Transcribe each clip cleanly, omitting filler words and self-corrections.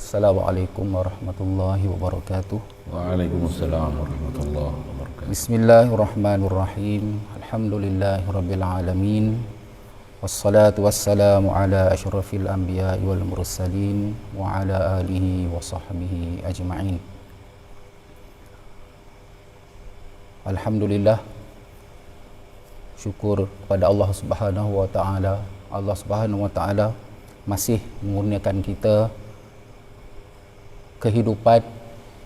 Assalamualaikum warahmatullahi wabarakatuh. Waalaikumsalam warahmatullahi wabarakatuh. Bismillahirrahmanirrahim. Alhamdulillahirabbil alamin. Wassalatu wassalamu ala asyrafil anbiya'i wal mursalin wa ala alihi wa sahbihi ajma'in. Alhamdulillah, syukur kepada Allah Subhanahu wa taala. Allah Subhanahu wa taala masih mengurniakan kita kehidupan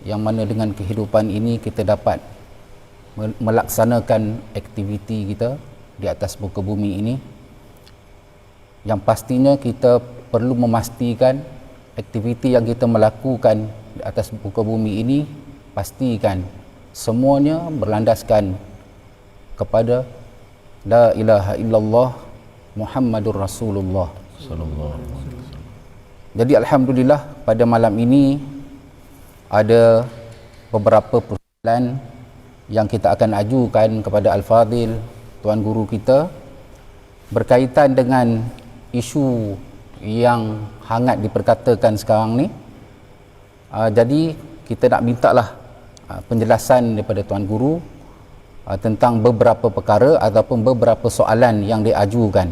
yang mana dengan kehidupan ini kita dapat melaksanakan aktiviti kita di atas muka bumi ini. Yang pastinya kita perlu memastikan aktiviti yang kita melakukan di atas muka bumi ini, pastikan semuanya berlandaskan kepada la ilaha illallah Muhammadur Rasulullah sallallahu alaihi wasallam. Jadi alhamdulillah pada malam ini ada beberapa persoalan yang kita akan ajukan kepada Al-Fadhil, Tuan Guru kita, berkaitan dengan isu yang hangat diperkatakan sekarang ni. Jadi kita nak mintalah penjelasan daripada Tuan Guru tentang beberapa perkara ataupun beberapa soalan yang diajukan.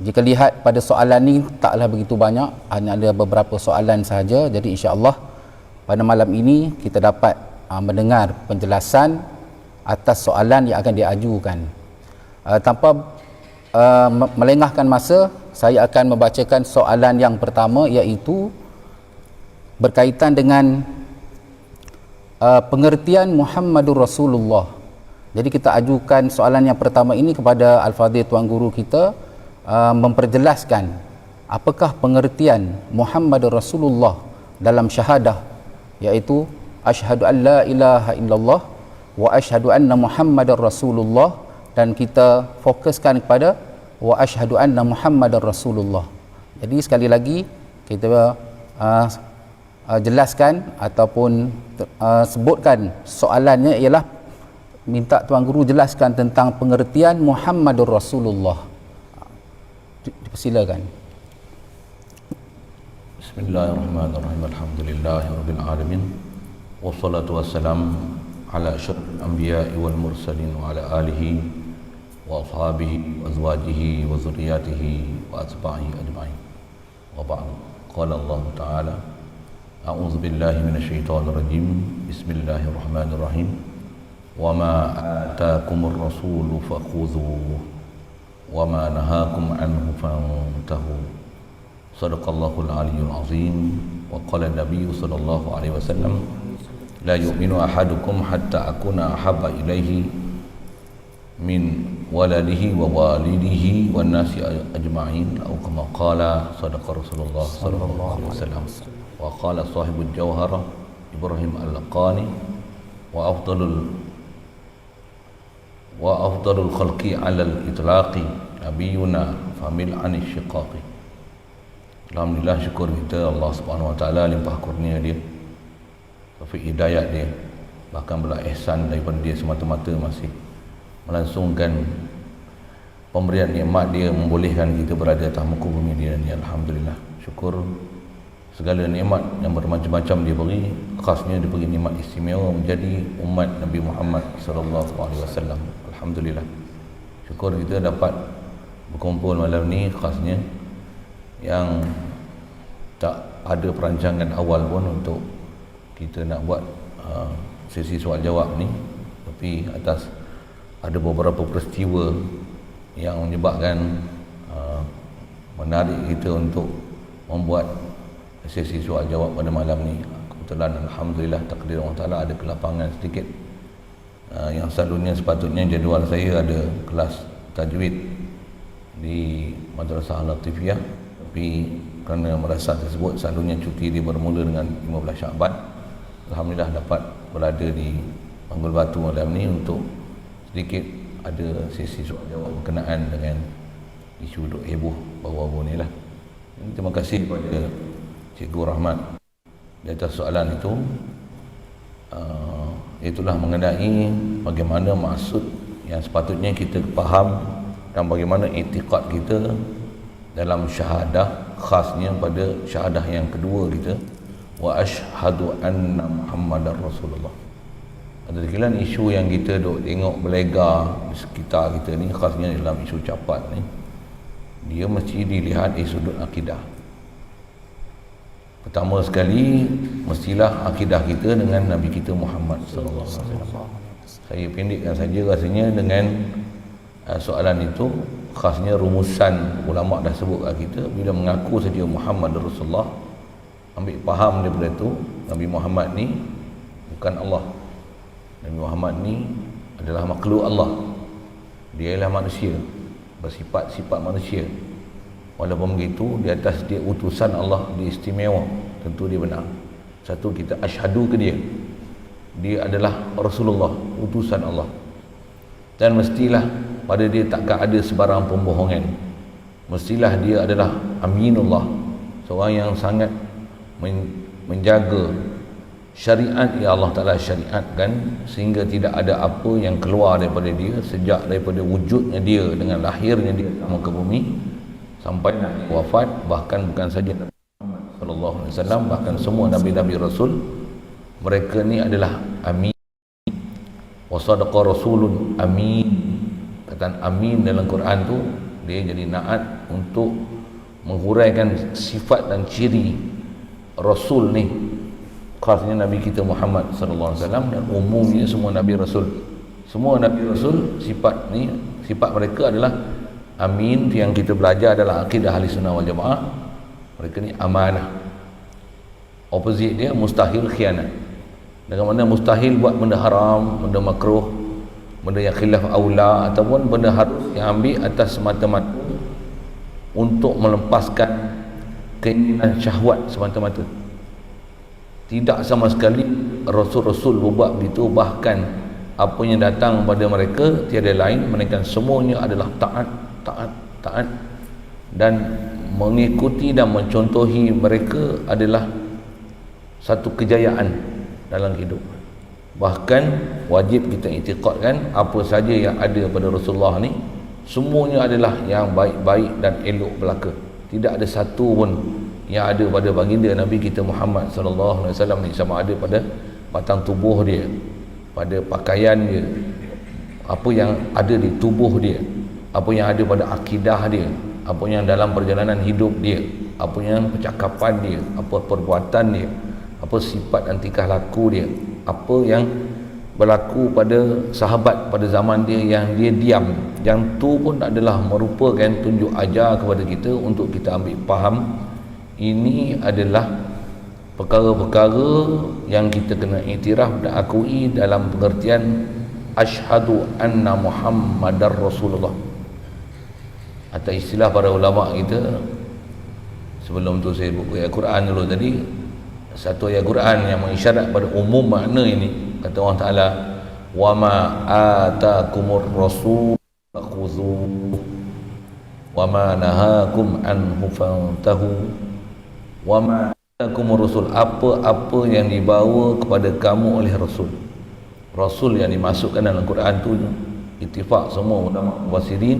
Jika lihat pada soalan ni taklah begitu banyak, hanya ada beberapa soalan sahaja. Jadi insya-Allah pada malam ini kita dapat mendengar penjelasan atas soalan yang akan diajukan. Tanpa melengahkan masa, saya akan membacakan soalan yang pertama, iaitu berkaitan dengan pengertian Muhammadur Rasulullah. Jadi kita ajukan soalan yang pertama ini kepada Al-Fadhil Tuan Guru kita, memperjelaskan apakah pengertian Muhammadur Rasulullah dalam syahadah, iaitu asyhadu an la ilaha illallah wa asyhadu anna Muhammadar Rasulullah, dan kita fokuskan kepada wa asyhadu anna Muhammadar Rasulullah. Jadi sekali lagi kita jelaskan ataupun sebutkan soalannya ialah minta Tuan Guru jelaskan tentang pengertian Muhammadur Rasulullah. Dipersilakan. Bismillahirrahmanirrahim. Alhamdulillahirabbil alamin. Wassalatu wassalamu ala asyrafil anbiya'i wal mursalin wa ala alihi wa ashabihi wa azwajihi wa dzurriyyatihi wa atba'ihi ajma'in. Wa ba'd. Qala Allah Ta'ala: A'udzu billahi minasyaitonir rajim. Bismillahirrahmanirrahim. Wa ma ataakumur rasulu fakhudhuhu wa ma nahakum anhu fantahu. Sadaqallahul aliyyul azim. Wa qala an-nabiy sallallahu alaihi wasallam: La yu'minu ahadukum hatta akuna ahabba ilaihi min waladihi wa walidihi wan nasi ajma'in, atau kama qala sadaqa Rasulullah sallallahu alaihi wasallam. Wa qala sahibul jawhara Ibrahim al-Laqani: wa afdalul khalqi 'ala al-itlaqi nabiyuna famil 'anil shiqaqi. Alhamdulillah, syukur kita Allah Subhanahu wa taala limpah kurnia dia, taufik hidayah dia, bahkan belah ihsan daripada dia semata-mata masih melangsungkan pemberian nikmat dia, membolehkan kita berada atas muka bumi dia ni. Alhamdulillah, syukur segala nikmat yang bermacam-macam dia beri, khasnya dia beri nikmat istimewa menjadi umat Nabi Muhammad sallallahu alaihi wasallam. Alhamdulillah, syukur kita dapat berkumpul malam ni, khasnya yang tak ada perancangan awal pun untuk kita nak buat sesi soal jawab ni, tapi atas ada beberapa peristiwa yang menyebabkan menarik kita untuk membuat sesi soal jawab pada malam ni. Kebetulan alhamdulillah takdir Allah Taala ada kelapangan sedikit. Yang selalunya sepatutnya jadual saya ada kelas tajwid di Madrasah Al-Latifiyah, tapi kerana merasa tersebut selalunya cuti dia bermula dengan 15 Syaban. Alhamdulillah dapat berada di Panggul Batu malam ni untuk sedikit ada sesi soal jawab berkenaan dengan isu duk heboh baru-baru ni lah. Terima kasih kepada Cikgu Rahmat di atas soalan itu. Itulah mengenai bagaimana maksud yang sepatutnya kita faham dan bagaimana i'tiqad kita dalam syahadah khasnya pada syahadah yang kedua kita, wa asyhadu anna Muhammadar Rasulullah. Ada sekalian isu yang kita duk tengok berlegar di sekitar kita ni, khasnya dalam isu capat ni, dia mesti dilihat dari sudut akidah. Pertama sekali, mestilah akidah kita dengan Nabi kita Muhammad sallallahu alaihi wasallam. Saya pendekkan saja rasanya dengan soalan itu. Khasnya rumusan ulama dah sebut kat kita, bila mengaku saja Muhammad Rasulullah, ambil faham daripada tu, Nabi Muhammad ni bukan Allah. Nabi Muhammad ni adalah makhluk Allah. Dia ialah manusia, bersifat-sifat manusia. Walaupun begitu, di atas dia utusan Allah, dia istimewa, tentu dia benar. Satu, kita asyhadu ke dia adalah Rasulullah, utusan Allah. Dan mestilah pada dia takkan ada sebarang pembohongan. Mestilah dia adalah aminullah, seorang yang sangat menjaga syariat yang Allah Ta'ala syariatkan, sehingga tidak ada apa yang keluar daripada dia sejak daripada wujudnya dia dengan lahirnya dia sama ke bumi sampai wafat. Bahkan bukan saja Nabi Muhammad sallallahu alaihi wasallam, bahkan semua nabi-nabi rasul, mereka ni adalah amin. Wa sadaqa rasulun amin. Kataan amin dalam Quran tu dia jadi naat untuk menghuraikan sifat dan ciri rasul ni, khasnya Nabi kita Muhammad sallallahu alaihi wasallam, dan umumnya semua nabi rasul. Semua nabi rasul sifat ni, sifat mereka adalah amin. Yang kita belajar adalah akidah ahli sunnah wal jamaah, mereka ni amanah. Opposite dia mustahil khianat. Dengan mana mustahil buat benda haram, benda makruh, benda yang khilaf aula, ataupun benda harus yang ambil atas semata-mata untuk melepaskan keinginan syahwat semata-mata. Tidak sama sekali Rasul-Rasul berbuat begitu. Bahkan apa yang datang pada mereka tiada lain melainkan semuanya adalah taat, dan mengikuti dan mencontohi mereka adalah satu kejayaan dalam hidup. Bahkan wajib kita iktikadkan apa saja yang ada pada Rasulullah ni semuanya adalah yang baik-baik dan elok belaka. Tidak ada satu pun yang ada pada baginda Nabi kita Muhammad sallallahu alaihi wasallam ni, sama ada pada batang tubuh dia, pada pakaian dia, apa yang ada di tubuh dia, apa yang ada pada akidah dia, apa yang dalam perjalanan hidup dia, apa yang percakapan dia, apa perbuatan dia, apa sifat dan tingkah laku dia, apa yang berlaku pada sahabat pada zaman dia yang dia diam. Yang tu pun adalah merupakan tunjuk ajar kepada kita untuk kita ambil faham. Ini adalah perkara-perkara yang kita kena iktiraf dan akui dalam pengertian asyhadu anna Muhammadar Rasulullah. Atau istilah para ulama kita, sebelum tu saya buku ayat Quran dulu tadi, satu ayat Quran yang mengisyarat pada umum makna ini. Kata Allah Ta'ala, wa ma atakumur rasul fakhudhuhu wa ma nahakum anhu fantahu wa ma atakumur rasul. Apa-apa yang dibawa kepada kamu oleh rasul. Rasul yang dimasukkan dalam Quran tu, ittifaq semua ulama mufassirin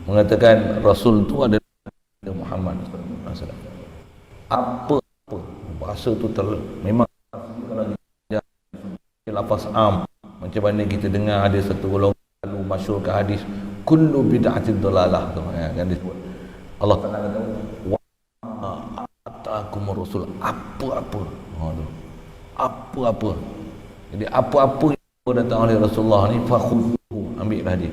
mengatakan rasul tu adalah Muhammad sallallahu alaihi wasallam. Apa bahasa tu memang kalau kita lafaz am, macam mana kita dengar ada satu golongan lalu masyhur ke hadis kullu bid'atin dalalah tu kan disebut. Allah Taala kata wa atakumur rasul, apa-apa. Tu apa-apa. Jadi apa-apa yang datang oleh Rasulullah ni fakhudhu, ambillah dia.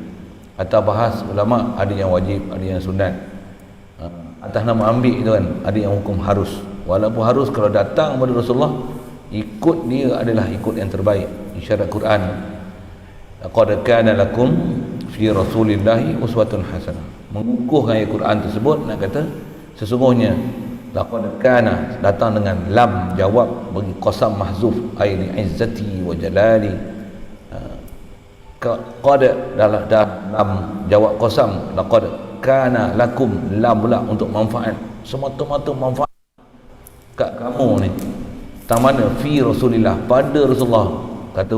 Atau bahas ulama, ada yang wajib, ada yang sunat. Atas nama ambil itu kan, ada yang hukum harus. Walaupun harus, kalau datang kepada Rasulullah, ikut dia adalah ikut yang terbaik. Isyarat Quran, laqad kana lakum fi rasulillahi uswatun hasanah. Mengukuhkan ayat Quran tersebut, nak kata sesungguhnya laqad kana datang dengan lam jawab bagi qasam mahzuf, ay li izzati wa jalali. Qad dalam lam jawab qasam, laqad kana lakum, lam pula untuk manfaat, semata-mata manfaat kat kamu ni. Tang mana fi Rasulillah, pada Rasulullah. Kata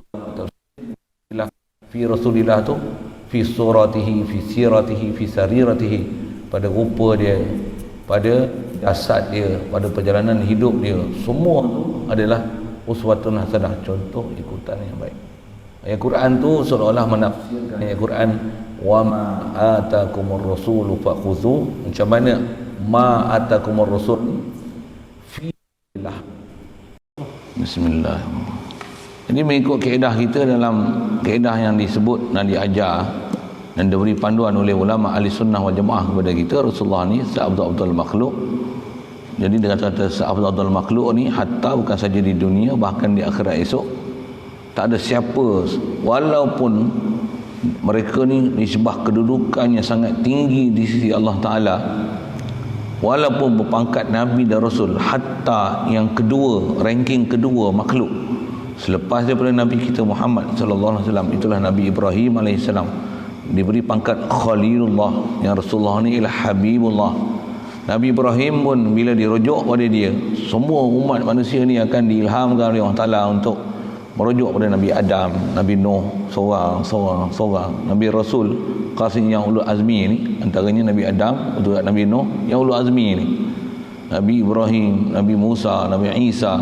fi Rasulillah tu fi suratihi, fi siratihi, fi sariratihi, pada rupa dia, pada jasad dia, pada perjalanan hidup dia, semua adalah uswatun hasanah, contoh ikutan yang baik. Ayat Quran tu seolah-olah menafsirkan ayat Quran wa ma atakumur rasulu fakhudhu. Macam mana ma atakumur rasul fi lah. Bismillahirrahmanirrahim. Jadi mengikut kaedah kita, dalam kaedah yang disebut dan diajar dan diberi panduan oleh ulama ahli sunnah wal jamaah kepada kita, Rasulullah ni seabdul-abdul makhluk. Jadi dengan kata seabdul-abdul makhluk ni, hatta bukan saja di dunia, bahkan di akhirat esok, tak ada siapa, walaupun mereka ni nisbah kedudukannya sangat tinggi di sisi Allah Ta'ala, walaupun berpangkat Nabi dan Rasul, hatta yang kedua, ranking kedua makhluk selepas daripada Nabi kita Muhammad sallallahu alaihi wasallam, itulah Nabi Ibrahim alaihissalam, diberi pangkat Khalilullah, yang Rasulullah ni ialah Habibullah. Nabi Ibrahim pun bila dirujuk pada dia, semua umat manusia ni akan diilhamkan oleh Allah Ta'ala untuk merujuk pada Nabi Adam, Nabi Nuh, seorang, Nabi Rasul Qasim yang ulul azmi ni, antaranya Nabi Adam, untuk Nabi Nuh yang ulul azmi ni, Nabi Ibrahim, Nabi Musa, Nabi Isa.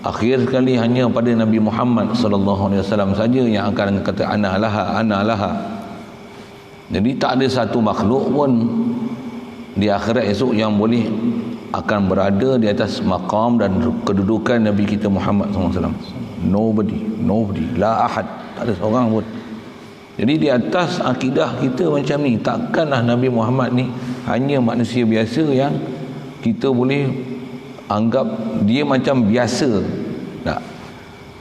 Akhir sekali hanya pada Nabi Muhammad sallallahu alaihi wasallam saja yang akan kata ana laha. Jadi tak ada satu makhluk pun di akhirat esok yang boleh akan berada di atas maqam dan kedudukan Nabi kita Muhammad sallallahu alaihi wasallam. Nobody, la ahad, tak ada seorang pun. Jadi di atas akidah kita macam ni, takkanlah Nabi Muhammad ni hanya manusia biasa yang kita boleh anggap dia macam biasa. Tak.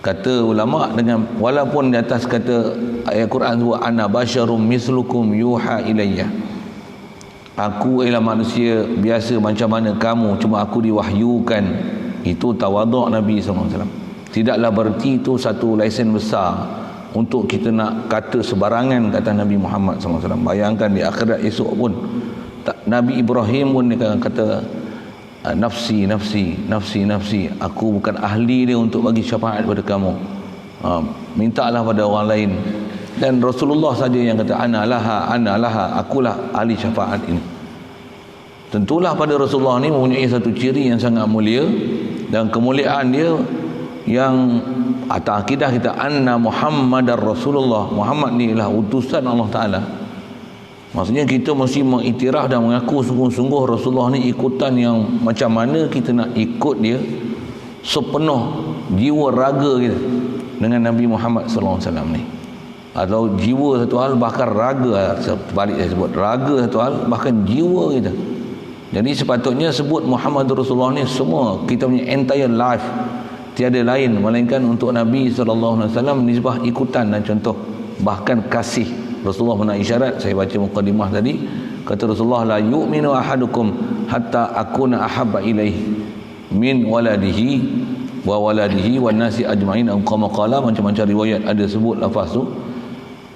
Kata ulama, dengan walaupun di atas kata ayat Quran tu ana basyarum mislukum yuha ilayya, aku ialah manusia biasa macam mana kamu, cuma aku diwahyukan. Itu tawaduk Nabi SAW. Tidaklah berarti itu satu lesen besar untuk kita nak kata sebarangan kata Nabi Muhammad SAW. Bayangkan di akhirat esok pun Nabi Ibrahim pun dia kata nafsi, aku bukan ahli dia untuk bagi syafaat pada kamu, mintalah pada orang lain. Dan Rasulullah saja yang kata ana laha, akulah ahli syafaat ini. Tentulah pada Rasulullah ni mempunyai satu ciri yang sangat mulia, dan kemuliaan dia yang atas akidah kita anna Muhammadar Rasulullah, Muhammad ni ialah utusan Allah Ta'ala. Maksudnya kita mesti mengiktiraf dan mengaku sungguh-sungguh Rasulullah ni ikutan yang macam mana kita nak ikut dia sepenuh jiwa raga kita dengan Nabi Muhammad SAW ni. Atau jiwa satu hal, bahkan raga, sebalik saya sebut raga satu hal, bahkan jiwa kita. Jadi sepatutnya sebut Muhammad Rasulullah ni semua kita punya entire life, tiada lain melainkan untuk Nabi SAW, nisbah ikutan dan contoh, bahkan kasih. Rasulullah pernah isyarat, saya baca mukadimah tadi, kata Rasulullah la yu'minu ahadukum hatta akuna ahabba ilaihi min waladihi wan nasi ajma'in, qama qala, macam-macam riwayat ada sebut lafaz tu.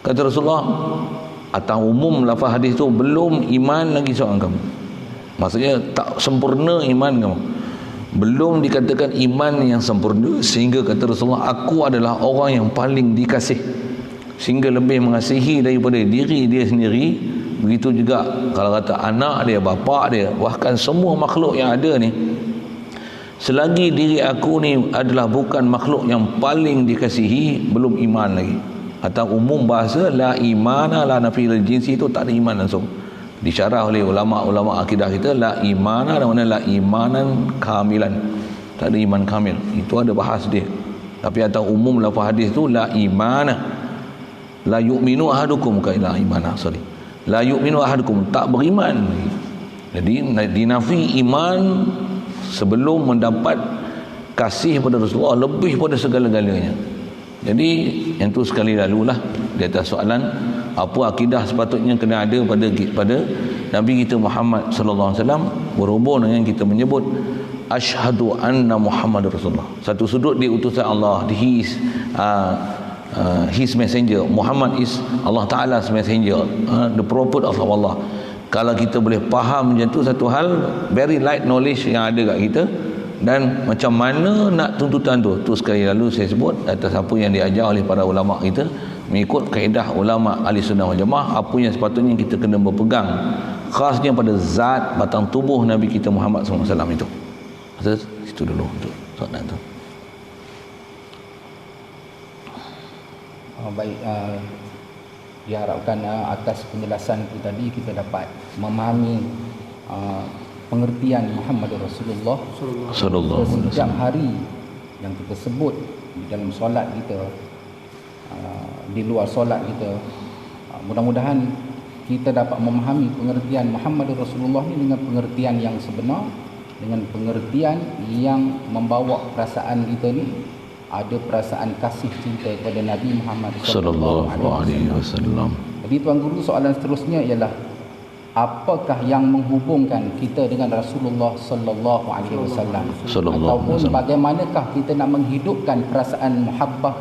Kata Rasulullah, atau umum lafaz hadis tu, belum iman lagi seorang kamu, maksudnya tak sempurna iman kamu, belum dikatakan iman yang sempurna, sehingga kata Rasulullah, aku adalah orang yang paling dikasih, sehingga lebih mengasihi daripada diri dia sendiri. Begitu juga kalau kata anak dia, bapa dia, bahkan semua makhluk yang ada ni, selagi diri aku ni adalah bukan makhluk yang paling dikasihi, belum iman lagi. Atau umum bahasa la imana la nafil jinsi, itu tak ada iman langsung. Disyarah oleh ulama-ulama akidah kita, la imana dan mana la imanan kamilan, tak ada iman kamil. Itu ada bahas dia. Tapi atau umum lafaz hadis tu la imana la yu'minu ahadukum ila imana, la yu'minu ahadukum, tak beriman. Jadi dinafi iman sebelum mendapat kasih pada Rasulullah lebih pada segala-galanya. Jadi yang tu sekali lalulah di atas soalan apa akidah sepatutnya kena ada pada Nabi kita Muhammad sallallahu alaihi wasallam, berhubung dengan kita menyebut asyhadu anna Muhammad Rasulullah. Satu sudut dia utusan Allah, his messenger. Muhammad is Allah Ta'ala's messenger, the prophet of Allah. Kalau kita boleh faham macam tu, satu hal very light knowledge yang ada kat kita, dan macam mana nak tuntutan tu sekali lalu saya sebut atas apa yang diajar oleh para ulama kita, mengikut kaedah ulama ahli sunnah wal jamaah, apa yang sepatutnya kita kena berpegang khasnya pada zat batang tubuh Nabi kita Muhammad SAW itu. Masa situ dulu untuk soalan tu. Baik, diharapkan atas penjelasan itu tadi kita dapat memahami pengertian Muhammad Rasulullah Sallallahu alaihi setiap wasallam. hari yang kita sebut di dalam solat kita, di luar solat kita. Mudah-mudahan kita dapat memahami pengertian Muhammad Rasulullah ini dengan pengertian yang sebenar, dengan pengertian yang membawa perasaan kita ni ada perasaan kasih cinta kepada Nabi Muhammad Sallallahu alaihi wasallam. Jadi Tuan Guru, soalan seterusnya ialah apakah yang menghubungkan kita dengan Rasulullah sallallahu alaihi wasallam? Ataupun bagaimanakah kita nak menghidupkan perasaan muhabbah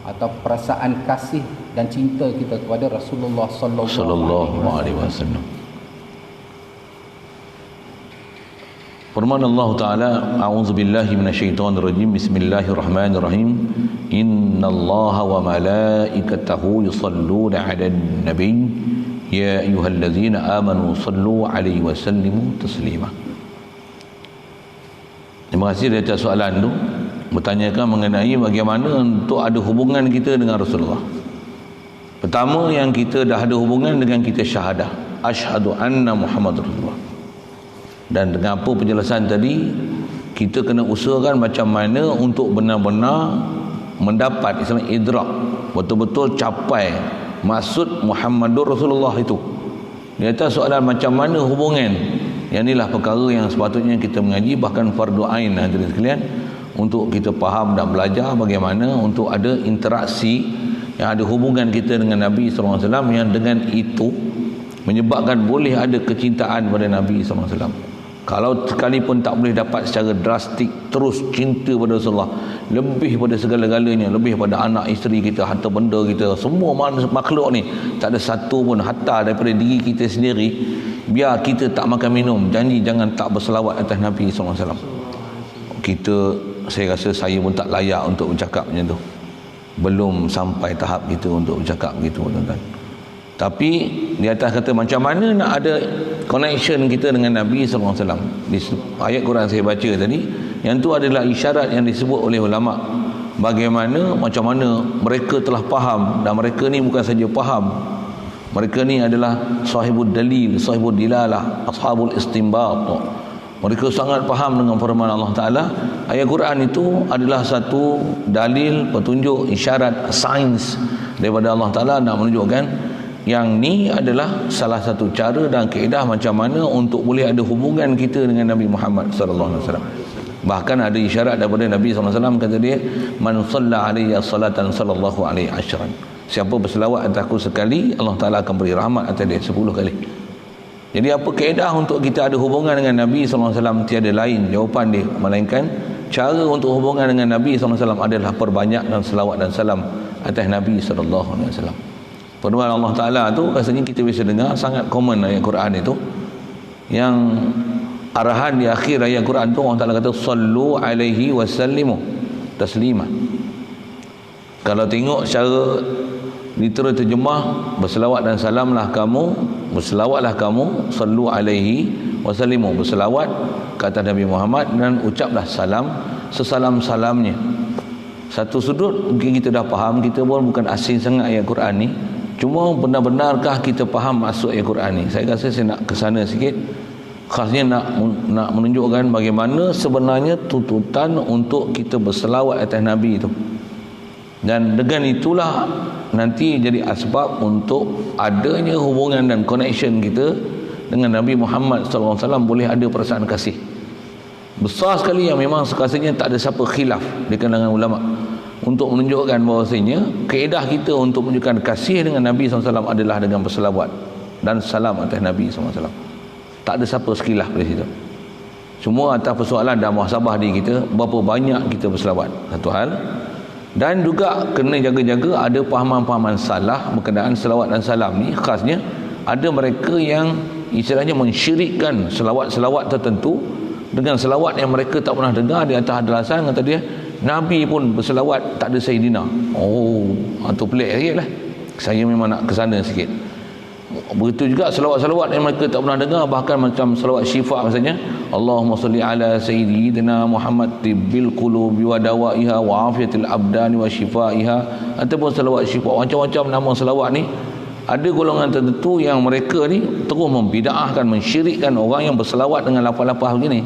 atau perasaan kasih dan cinta kita kepada Rasulullah sallallahu alaihi wasallam? Firman Allah Ta'ala, A'udzu billahi minasyaitonir rajim. Bismillahirrahmanirrahim. Innallaha wa malaikatahu yusalluna 'alan nabiy ya ayyuhallazina amanu sallu 'alaihi wa sallimu taslima. Terima kasih dari atas soalan tu, bertanyakan mengenai bagaimana untuk ada hubungan kita dengan Rasulullah. Pertama, yang kita dah ada hubungan dengan kita syahadah, asyhadu anna Muhammad Rasulullah. Dan dengan apa penjelasan tadi, kita kena usahakan macam mana untuk benar-benar mendapat istilah idrak, betul-betul capai maksud Muhammadur Rasulullah itu. Di atas soalan macam mana hubungan, yang inilah perkara yang sepatutnya kita mengaji, bahkan fardu ain hadirin sekalian, untuk kita faham dan belajar bagaimana untuk ada interaksi yang ada hubungan kita dengan Nabi SAW, yang dengan itu menyebabkan boleh ada kecintaan pada Nabi SAW. Kalau sekalipun tak boleh dapat secara drastik terus cinta pada Rasulullah, lebih pada segala-galanya, lebih pada anak, isteri kita, harta benda kita, semua makhluk ni, tak ada satu pun, hatta daripada diri kita sendiri, biar kita tak makan minum, janji jangan tak berselawat atas Nabi SAW. Kita, saya rasa saya pun tak layak untuk bercakap macam tu, belum sampai tahap kita untuk bercakap begitu, tuan-tuan. Tapi di atas kata macam mana nak ada connection kita dengan Nabi SAW, di ayat Quran saya baca tadi, yang tu adalah isyarat yang disebut oleh ulama, bagaimana macam mana mereka telah faham. Dan mereka ni bukan saja faham, mereka ni adalah sahibul dalil, sahibul dilalah, ashabul istinbat. Mereka sangat faham dengan firman Allah Ta'ala. Ayat Quran itu adalah satu dalil, petunjuk, isyarat, sains daripada Allah Ta'ala nak menunjukkan yang ni adalah salah satu cara dan kaedah macam mana untuk boleh ada hubungan kita dengan Nabi Muhammad sallallahu alaihi wasallam. Bahkan ada isyarat daripada Nabi sallallahu alaihi wasallam, kata dia, man shalla alayya salatan sallallahu alaihi asyran. Siapa berselawat atasku sekali, Allah Taala akan beri rahmat atas dia 10 kali. Jadi apa kaedah untuk kita ada hubungan dengan Nabi sallallahu alaihi wasallam? Tiada lain jawapan dia melainkan cara untuk hubungan dengan Nabi sallallahu alaihi wasallam adalah perbanyakkan selawat dan salam atas Nabi sallallahu alaihi wasallam. Firman Allah Ta'ala tu rasanya kita bisa dengar sangat common ayat Quran itu, yang arahan di akhir ayat Quran tu Allah Ta'ala kata sallu alaihi wasallimu taslima. Kalau tengok secara literal terjemah, berselawat dan salamlah kamu, berselawatlah kamu, sallu alaihi wasallimu, berselawat ke atas Nabi Muhammad dan ucaplah salam sesalam-salamnya. Satu sudut mungkin kita dah faham, kita pun bukan asing sangat ayat Quran ni. Cuma benar-benarkah kita faham maksud ayat Quran ni? Saya rasa saya nak ke sana sikit. Khasnya nak menunjukkan bagaimana sebenarnya tuntutan untuk kita berselawat atas Nabi itu. Dan dengan itulah nanti jadi asbab untuk adanya hubungan dan connection kita dengan Nabi Muhammad SAW, boleh ada perasaan kasih besar sekali yang memang sekasihnya tak ada siapa khilaf di kalangan ulama, untuk menunjukkan bahawasanya kaedah kita untuk menunjukkan kasih dengan Nabi SAW adalah dengan berselawat dan salam atas Nabi SAW. Tak ada siapa sekhilaf dari situ. Semua atas persoalan dan muhasabah diri kita, berapa banyak kita berselawat, satu hal. Dan juga kena jaga-jaga ada pahaman-pahaman salah berkenaan selawat dan salam ni. Khasnya ada mereka yang istilahnya mensyirikkan selawat-selawat tertentu dengan selawat yang mereka tak pernah dengar di atas alasan, kata dia Nabi pun berselawat tak ada Sayyidina. Oh, itu pelik sikit lah. Saya memang nak ke sana sikit. Begitu juga selawat-selawat yang mereka tak pernah dengar, bahkan macam selawat syifa misalnya, Allahumma salli ala sayyidina Muhammad tibbil qulubi wa dawaiha wa afiyatil abdani wa shifaiha, ataupun selawat syifa. Macam-macam nama selawat ni. Ada golongan tertentu yang mereka ni terus membida'ahkan, mensyirikkan orang yang berselawat dengan lafaz-lafaz begini.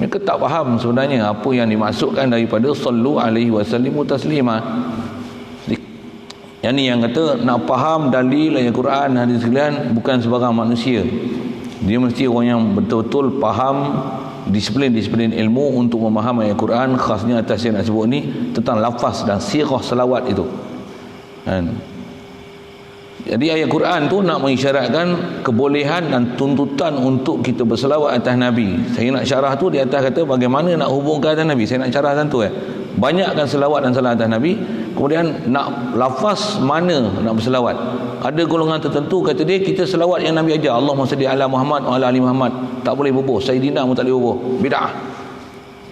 Mereka tak faham sebenarnya apa yang dimaksudkan daripada sallu alaihi wasallimu taslima. Yang ni yang kata nak faham dalil ayat Quran, hadis sekalian, bukan sebarang manusia. Dia mesti orang yang betul-betul faham disiplin-disiplin ilmu untuk memahami ayat Quran, khasnya atas yang nak sebut ni tentang lafaz dan sirah selawat itu. Jadi ayat Quran tu nak mengisyaratkan kebolehan dan tuntutan untuk kita berselawat atas Nabi. Saya nak syarah tu di atas kata bagaimana nak hubungkan atas Nabi. Saya nak syarah tentu banyakkan selawat dan salam atas Nabi. Kemudian nak lafaz mana nak berselawat. Ada golongan tertentu kata dia kita selawat yang Nabi ajar, Allahumma salli ala Muhammad wa ala ali Muhammad, tak boleh bubuh Sayyidina pun tak boleh bubuh, bid'ah.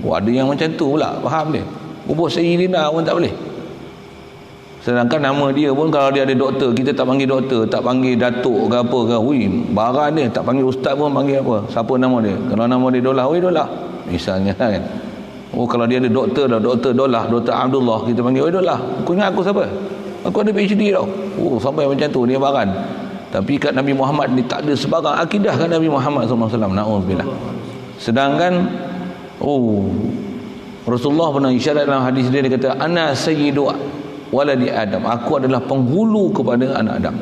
Ada yang macam tu pula, faham dia, bubuh Sayyidina pun tak boleh. Sedangkan nama dia pun kalau dia ada doktor, kita tak panggil doktor, tak panggil datuk ke apa ke, barang dia, tak panggil ustaz pun panggil apa, siapa nama dia. Kalau nama dia Dolah, Dolah misalnya kan. Kalau dia ada doktor dah, Doktor Dolah, Doktor Abdullah, kita panggil Dolah. Kau ingat aku siapa? Aku ada PhD tau. Sampai macam tu dia baran. Tapi kat Nabi Muhammad ni tak ada sebarang akidah kat Nabi Muhammad SAW. Na'udzubillah. Sedangkan Rasulullah pernah isyarat dalam hadis dia kata, ana sayyidu waladi Adam, aku adalah penghulu kepada anak Adam.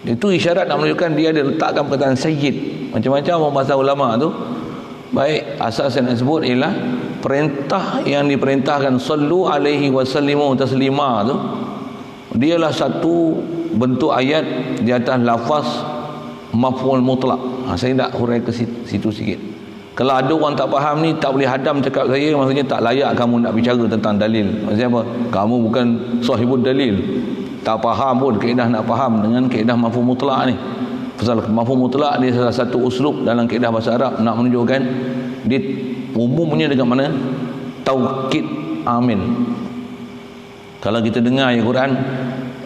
Itu isyarat nak menunjukkan dia ada letakkan perkataan sayyid. Macam-macam bahasa ulama tu. Baik, asas yang nak sebut ialah perintah yang diperintahkan sallu alaihi wasallimu taslima tu, dialah satu bentuk ayat di atas lafaz maf'ul mutlak. Saya nak hurai ke situ sikit. Kalau ada orang tak faham ni, tak boleh hadam cakap saya, maksudnya tak layak kamu nak bicara tentang dalil. Maksudnya apa? Kamu bukan sahibul dalil, tak faham pun kaedah nak faham dengan kaedah maf'ul mutlak ni. Pasal maf'ul mutlak dia salah satu uslub dalam kaedah bahasa Arab nak menunjukkan dia umumnya dengan mana? Taukid amil. Kalau kita dengar ayat Quran,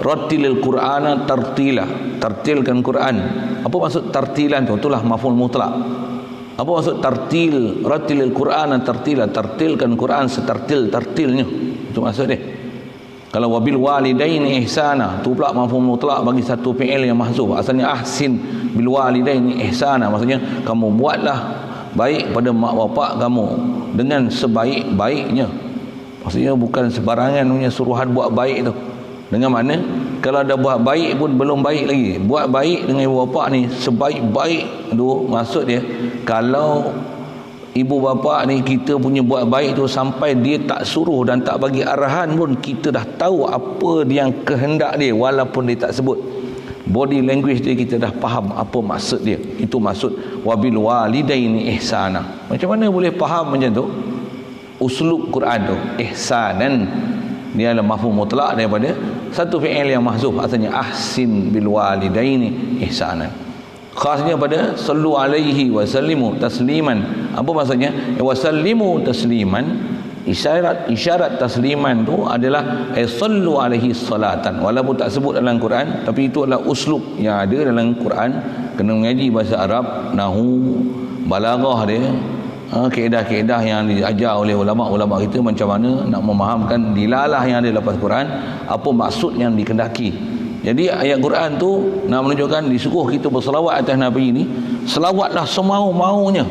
rattilil Qur'ana tartila, tartilkan Quran. Apa maksud tartilan tu? Itulah maf'ul mutlak. Apa maksud tartil? Rattilil Qur'ana tartila, tartilkan Quran setartil-tartilnya. Itu maksud dia. Kalau wabil walidaini ihsana, tu pula mafhum mutlak bagi satu fi'il yang mahzuf. Asalnya ahsin bil walidaini ihsana, maksudnya kamu buatlah baik pada mak bapak kamu dengan sebaik-baiknya. Maksudnya bukan sebarangan punya suruhan buat baik tu. Dengan mana kalau dah buat baik pun belum baik lagi. Buat baik dengan ibu bapa ni sebaik-baik tu, maksud dia kalau ibu bapa ni kita punya buat baik tu sampai dia tak suruh dan tak bagi arahan pun kita dah tahu apa yang kehendak dia, walaupun dia tak sebut. Body language dia kita dah faham apa maksud dia. Itu maksud wabil walidaini ihsana. Macam mana boleh faham macam tu? Uslub Quran tu ihsanan, dia adalah mafhum mutlak daripada satu fi'il yang mahzuf, asalnya ahsin bil walidaini ihsanan. Khasnya pada sallu alaihi wasallimu tasliman. Apa maksudnya? Wasallimu tasliman, isyarat tasliman tu adalah sallu alaihi salatan. Walaupun tak sebut dalam Quran, tapi itu adalah uslub yang ada dalam Quran. Kena mengaji bahasa Arab, nahu, balaghah dia, kaedah-kaedah yang diajar oleh ulama-ulama kita, macam mana nak memahamkan dilalah yang ada dalam Quran, apa maksud yang dikendaki. Jadi ayat Quran tu nak menunjukkan disuruh kita berselawat atas Nabi ini. Selawatlah semau-maunya,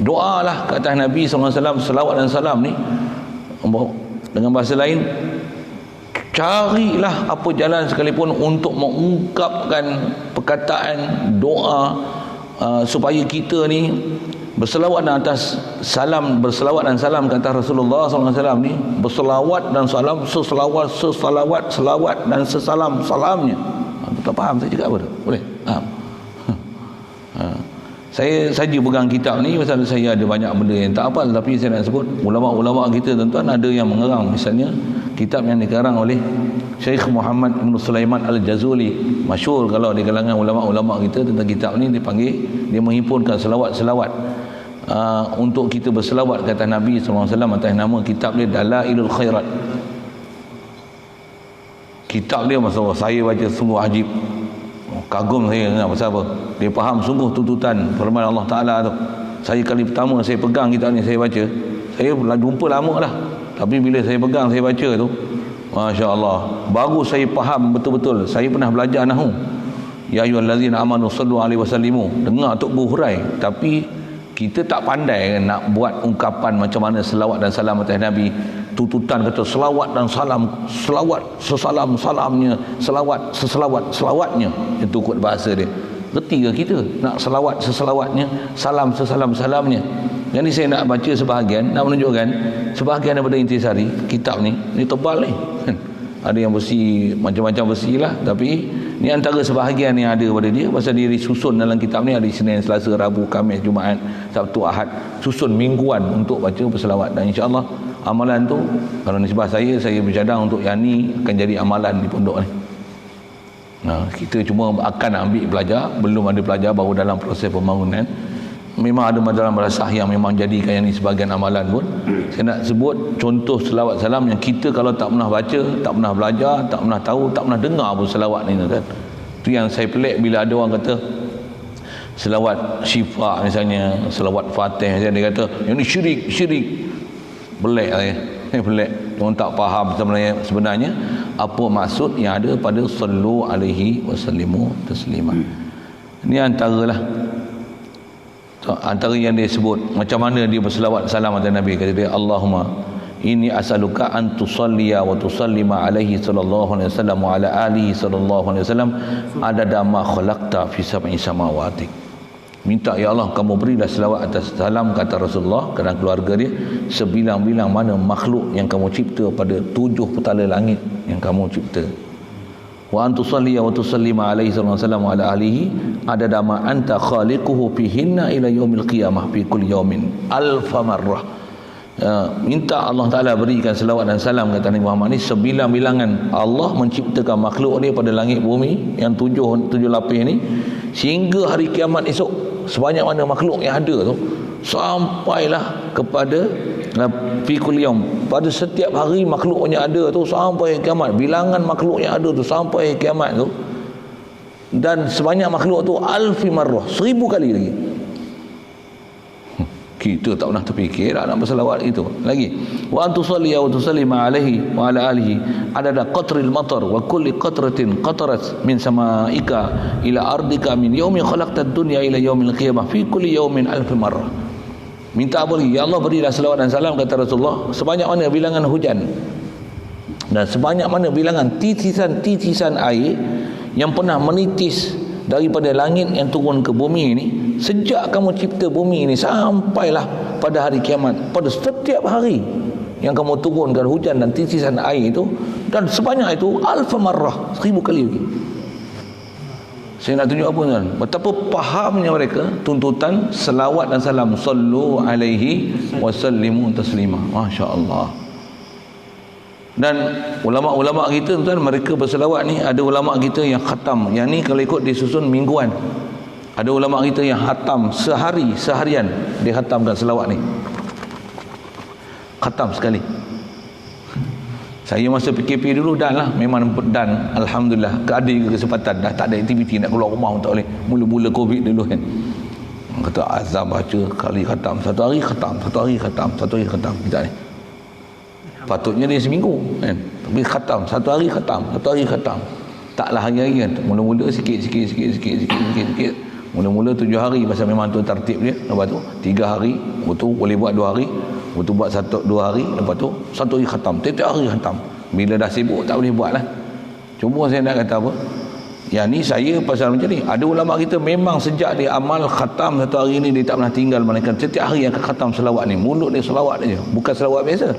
doalah ke atas Nabi SAW. Selawat dan salam ni dengan bahasa lain, carilah apa jalan sekalipun untuk mengungkapkan perkataan doa supaya kita ni berselawat dan atas salam, berselawat dan salam ke atas Rasulullah SAW ni, berselawat dan salam, selawat dan sesalam-salamnya. Tak faham saya cakap apa tu? Boleh? Faham? Saya saja pegang kitab ni pasal saya ada banyak benda yang tak hafal, tapi saya nak sebut ulama-ulama kita tuan-tuan ada yang mengarang. Misalnya kitab yang dikarang oleh Syekh Muhammad bin Sulaiman Al-Jazuli, masyhur kalau di kalangan ulama-ulama kita tentang kitab ni, dipanggil, dia menghimpunkan selawat-selawat untuk kita berselawat kata Nabi SAW atas nama kitab dia Dalailul Khairat. Kitab dia, masalah saya baca sungguh ajib. Kagum saya dengar pasal apa? Dia faham sungguh tuntutan firman Allah Ta'ala tu. Saya kali pertama saya pegang kitab ni, saya baca, saya jumpa lama dah, tapi bila saya pegang, saya baca tu, Masya Allah, baru saya faham betul-betul. Saya pernah belajar nahwu, ya ayyuhallazina amanu sallu alaihi wasallimu, dengar Tok Guru hurai, tapi kita tak pandai nak buat ungkapan macam mana selawat dan salam atas Nabi. Tuntutan kata selawat dan salam, selawat sesalam-salamnya, selawat seselawat-selawatnya. Itu kot bahasa dia. Reti ke kita nak selawat seselawatnya, salam sesalam-salamnya? Jadi saya nak baca sebahagian, nak menunjukkan sebahagian daripada intisari kitab ni tebal ni. Ada yang besi, macam-macam besi lah, tapi ni antara sebahagian yang ada pada dia. Pasal dia disusun dalam kitab ni, ada Isnin, Selasa, Rabu, Khamis, Jumaat, Sabtu, Ahad, susun mingguan untuk baca berselawat. Dan insya-Allah amalan tu, kalau nisbah saya bercadang untuk yang ni akan jadi amalan di pondok ni. Nah, kita cuma akan ambil belajar, belum ada belajar, baru dalam proses pembangunan. Memang ada dalam madrasah yang memang jadikan yang ni sebagian amalan pun. Saya nak sebut contoh selawat salam yang kita kalau tak pernah baca, tak pernah belajar, tak pernah tahu, tak pernah dengar pun selawat ni kan. Itu yang saya pelik bila ada orang kata selawat syifa misalnya, selawat fatih misalnya, dia kata yang ni syirik. Pelik saya. Pelik. Orang tak faham sebenarnya apa maksud yang ada pada sallu alaihi wasallimu taslima. Ini antara yang dia sebut macam mana dia berselawat salam atas Nabi. Kata dia, Allahumma inni as'aluka an tusalliya wa tusallima alaihi sallallahu alaihi wasallam wa ala alihi sallallahu alaihi wasallam adada ma khalaqta fi sab'i samawati. Minta ya Allah kamu berilah selawat atas salam kata Rasulullah dan keluarga dia sebilang-bilang mana makhluk yang kamu cipta pada 7 petala langit yang kamu cipta. Wa an tusalliya wa tusallima alaihi sallallahu alaihi wasallam wa ala alihi adada ma anta khaliquhu fihinna ila yaumil qiyamah fi kulli yaumin alfa marrah. Minta Allah Ta'ala berikan selawat dan salam kata Nabi Muhammad ni sebilang-bilangan. Allah menciptakan makhluk dia pada langit bumi yang 7 lapis ni, sehingga hari kiamat esok sebanyak mana makhluk yang ada tu, sampailah kepada fi kulli yaum, pada setiap hari makhluk yang ada tu sampai kiamat, bilangan makhluk yang ada tu sampai kiamat tu, dan sebanyak makhluk tu alfi marrah, 1000 kali lagi. Kita tak pernah terfikir nak berselawat itu lagi. Wa antusalli wa tusallima alaihi wa ala alihi adada qatril matar wa kulli qatratin qatarat min samaika ila ardika min yaumi khalaqtad dunya ila yaumil qiyamah fi kulli yaumin alf marrah. Minta apa lagi? Ya Allah berilah selawat dan salam kata Rasulullah sebanyak mana bilangan hujan dan sebanyak mana bilangan titisan air yang pernah menitis daripada langit yang turun ke bumi ini sejak kamu cipta bumi ini sampailah pada hari kiamat, pada setiap hari yang kamu turunkan hujan dan titisan air itu, dan sebanyak itu alfa marrah, 1000 kali lagi. Saya nak tunjuk apa tuan? Betapa fahamnya mereka tuntutan selawat dan salam, sallu alaihi wasallimu taslima. Masya-Allah. Dan ulama-ulama kita tuan, mereka berselawat ni, ada ulama kita yang khatam. Yang ni kalau ikut disusun mingguan. Ada ulama kita yang khatam seharian dia khatamkan selawat ni. Khatam sekali. Saya masa PKP dulu memang alhamdulillah ada kesempatan, dah tak ada aktiviti nak keluar rumah pun tak boleh. Mula-mula Covid dulu kan. Kata azam baca kali khatam, satu hari khatam. Kita ni. Patutnya dia seminggu kan. Tapi khatam, satu hari khatam. Taklah hari-hari kan. Mula-mula sikit. Mula-mula 7 hari pasal memang tu tertib dia. Lepas tu 3 hari, betul boleh buat 2 hari. Betul buat 2 hari, lepas tu 1 hari khatam. Tiap hari khatam. Bila dah sibuk tak boleh buat lah. Cuma saya nak kata apa? Yang ni saya pasal macam ni. Ada ulama kita memang sejak dia amal khatam 1 hari ni dia tak pernah tinggal, melainkan setiap hari yang khatam selawat ni. Mulut dia selawat aja. Bukan selawat biasa.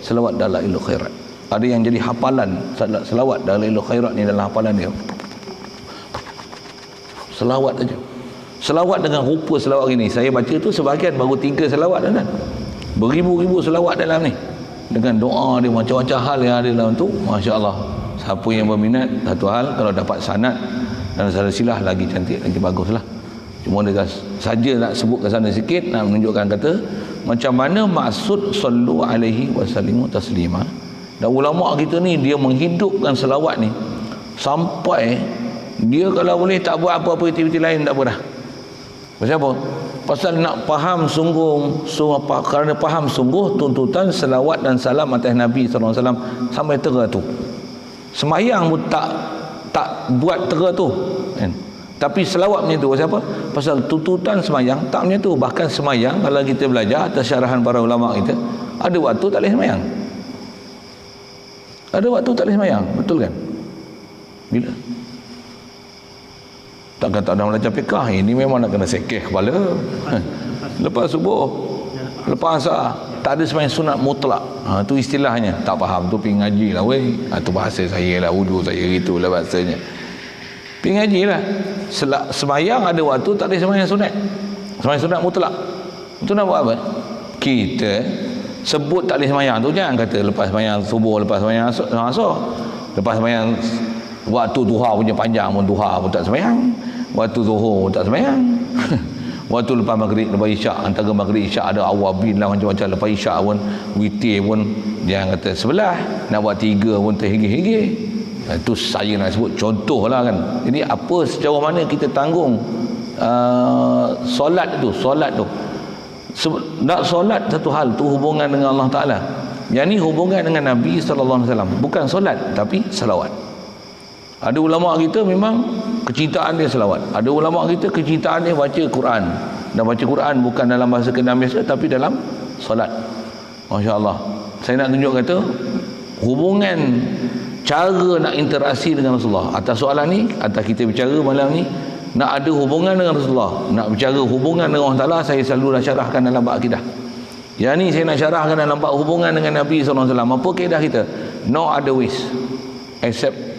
Selawat dalailul khairat. Ada yang jadi hafalan selawat dalailul khairat ni dalam hafalan dia. Selawat aja. Selawat dengan rupa selawat ini. Saya baca tu sebahagian baru 3 selawat kan. Beribu-ribu selawat dalam ni. Dengan doa dia macam-macam hal yang ada dalam tu. Masya-Allah. Siapa yang berminat satu hal, kalau dapat sanad dan silsilah lagi cantik, lagi baguslah. Cuma dia saja nak sebut ke sana sikit, nak menunjukkan kata macam mana maksud sallu alaihi wasallimu taslima. Dan ulama kita ni dia menghidupkan selawat ni sampai Dia kalau boleh tak buat apa-apa aktiviti lain tak apa dah. Pasal apa? Pasal nak faham sungguh apa? Kerana faham sungguh tuntutan selawat dan salam atas Nabi SAW sampai tera tu. Semayang pun tak buat tera tu, kan? Tapi selawat macam tu. Pasal apa? Pasal tuntutan semayang tak macam tu. Bahkan semayang, kalau kita belajar atas syarahan para ulama kita, ada waktu tak boleh semayang. Ada waktu tak boleh semayang, betul kan? Bila? Takkan tak ada belajar fiqah, ini memang nak kena sekeh kepala. Lepas subuh, lepas asar, tak ada semayang sunat mutlak. Tu istilahnya. Tak faham tu pergi ngaji lah weh. Tu bahasa saya lah, wudu saya gitulah bahasanya. Pergi ngaji lah. Semayang ada waktu tak ada semayang sunat. Semayang sunat mutlak. Itu nak buat apa? Kita sebut tak boleh semayang tu, jangan kata lepas semayang subuh, lepas semayang asar, lepas semayang waktu duha punya panjang pun duha pun tak semayang, waktu zuhur pun tak semayang. Waktu lepas maghrib, lepas isyak, antara maghrib isyak ada awabin lah macam-macam. Lepas isyak pun witir pun jangan kata sebelah, nak buat 3 pun terhigi-higi. Itu saya nak sebut contoh lah kan. Jadi apa sejauh mana kita tanggung solat tu. Nak solat satu hal tu, hubungan dengan Allah Ta'ala. Yang ni hubungan dengan Nabi SAW. Bukan solat tapi salawat. Ada ulama kita memang kecintaan dia selawat. Ada ulama kita kecintaan dia baca Quran. Dan baca Quran bukan dalam bahasa Kedah biasa, tapi dalam solat. Masya Allah. Saya nak tunjuk kata hubungan, cara nak interaksi dengan Rasulullah. Atas soalan ni, atas kita bicara malam ni, nak ada hubungan dengan Rasulullah, nak bicara hubungan dengan Allah Ta'ala, saya selalu dah syarahkan dalam bab akidah. Yang ni saya nak syarahkan dalam bab hubungan dengan Nabi SAW. Apa kaedah kita? No other ways except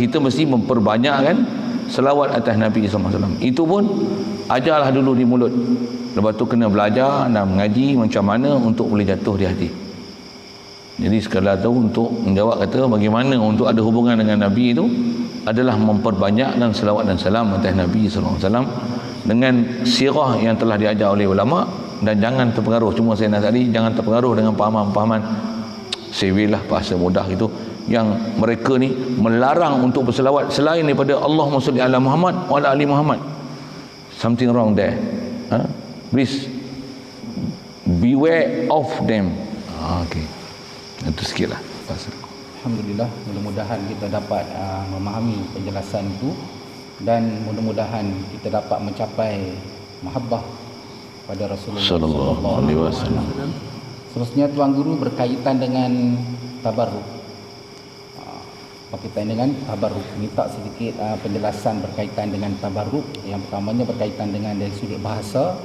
kita mesti memperbanyakkan selawat atas Nabi SAW. Itu pun ajarlah dulu di mulut. Lepas tu kena belajar dan mengaji macam mana untuk boleh jatuh di hati. Jadi sekadar tu untuk menjawab kata bagaimana untuk ada hubungan dengan Nabi itu adalah memperbanyakkan selawat dan salam atas Nabi SAW dengan sirah yang telah diajar oleh ulama. Dan jangan terpengaruh, cuma saya nak tadi, jangan terpengaruh dengan pahaman-pahaman sewilah bahasa mudah itu, yang mereka ni melarang untuk berselawat selain daripada Allahumma salli ala Muhammad wa ala ali Muhammad. Something wrong there. Please beware of them. Okay, itu sikit lah. Alhamdulillah, mudah-mudahan kita dapat memahami penjelasan itu dan mudah-mudahan kita dapat mencapai mahabbah pada Rasulullah sallallahu alaihi wasallam. Seterusnya Tuan Guru berkaitan dengan tabarruk. Berkaitan dengan tabarruk, minta sedikit penjelasan berkaitan dengan tabarruk. Yang pertamanya berkaitan dengan dari sudut bahasa,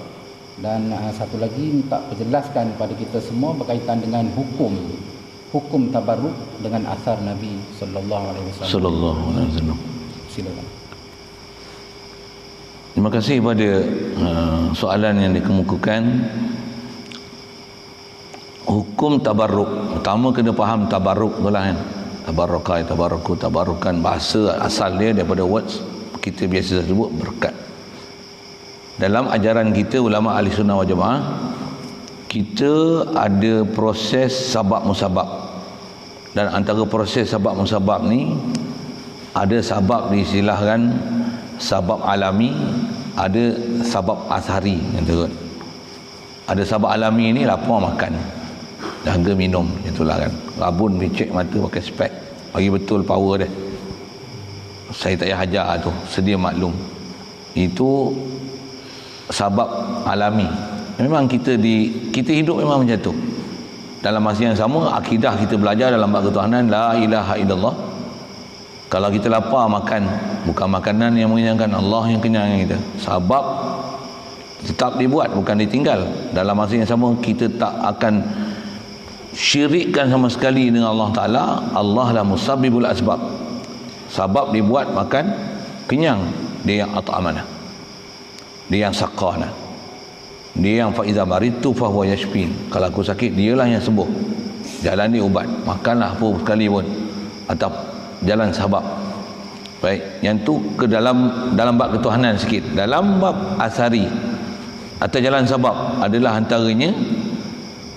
dan satu lagi minta penjelaskan kepada kita semua berkaitan dengan hukum tabarruk dengan asar Nabi sallallahu alaihi wasallam. Silakan. Terima kasih pada soalan yang dikemukakan. Hukum tabarruk, pertama kena faham tabarruk tu lah kan. Tabarrukai, tabarruku, tabarrukan, bahasa asal dia daripada words kita biasa sebut berkat. Dalam ajaran kita ulama ahli sunnah wal jamaah, kita ada proses sabab musabab, dan antara proses sabab musabab ni ada sabab diistilahkan sabab alami, ada sabab asari yang teruk. Ada sabab alami ni lapar makan, dahaga minum, itulah kan. Rabun becek mata pakai spek, bagi betul power dia. Saya tak payah hajar tu, sedia maklum. Itu sabab alami. Memang kita hidup memang macam tu. Dalam masa yang sama, akidah kita belajar dalam bab ketuhanan, la ilaha illallah. Kalau kita lapar makan, bukan makanan yang mengenyangkan, Allah yang kenyangkan kita. Sabab tetap dibuat, bukan ditinggal. Dalam masa yang sama, kita tak akan syirikkan sama sekali dengan Allah Ta'ala. Allah lah musabbibul asbab. Sabab dibuat makan, kenyang. Dia yang at'amana, dia yang saqana, dia yang fa'iza maritu fahuwa yashfin. Kalau aku sakit, dialah yang sembuh. Jalan dia ubat, makanlah apa sekali pun, atau jalan sabab. Baik, yang tu ke dalam bab ketuhanan sikit. Dalam bab asari atau jalan sabab adalah antaranya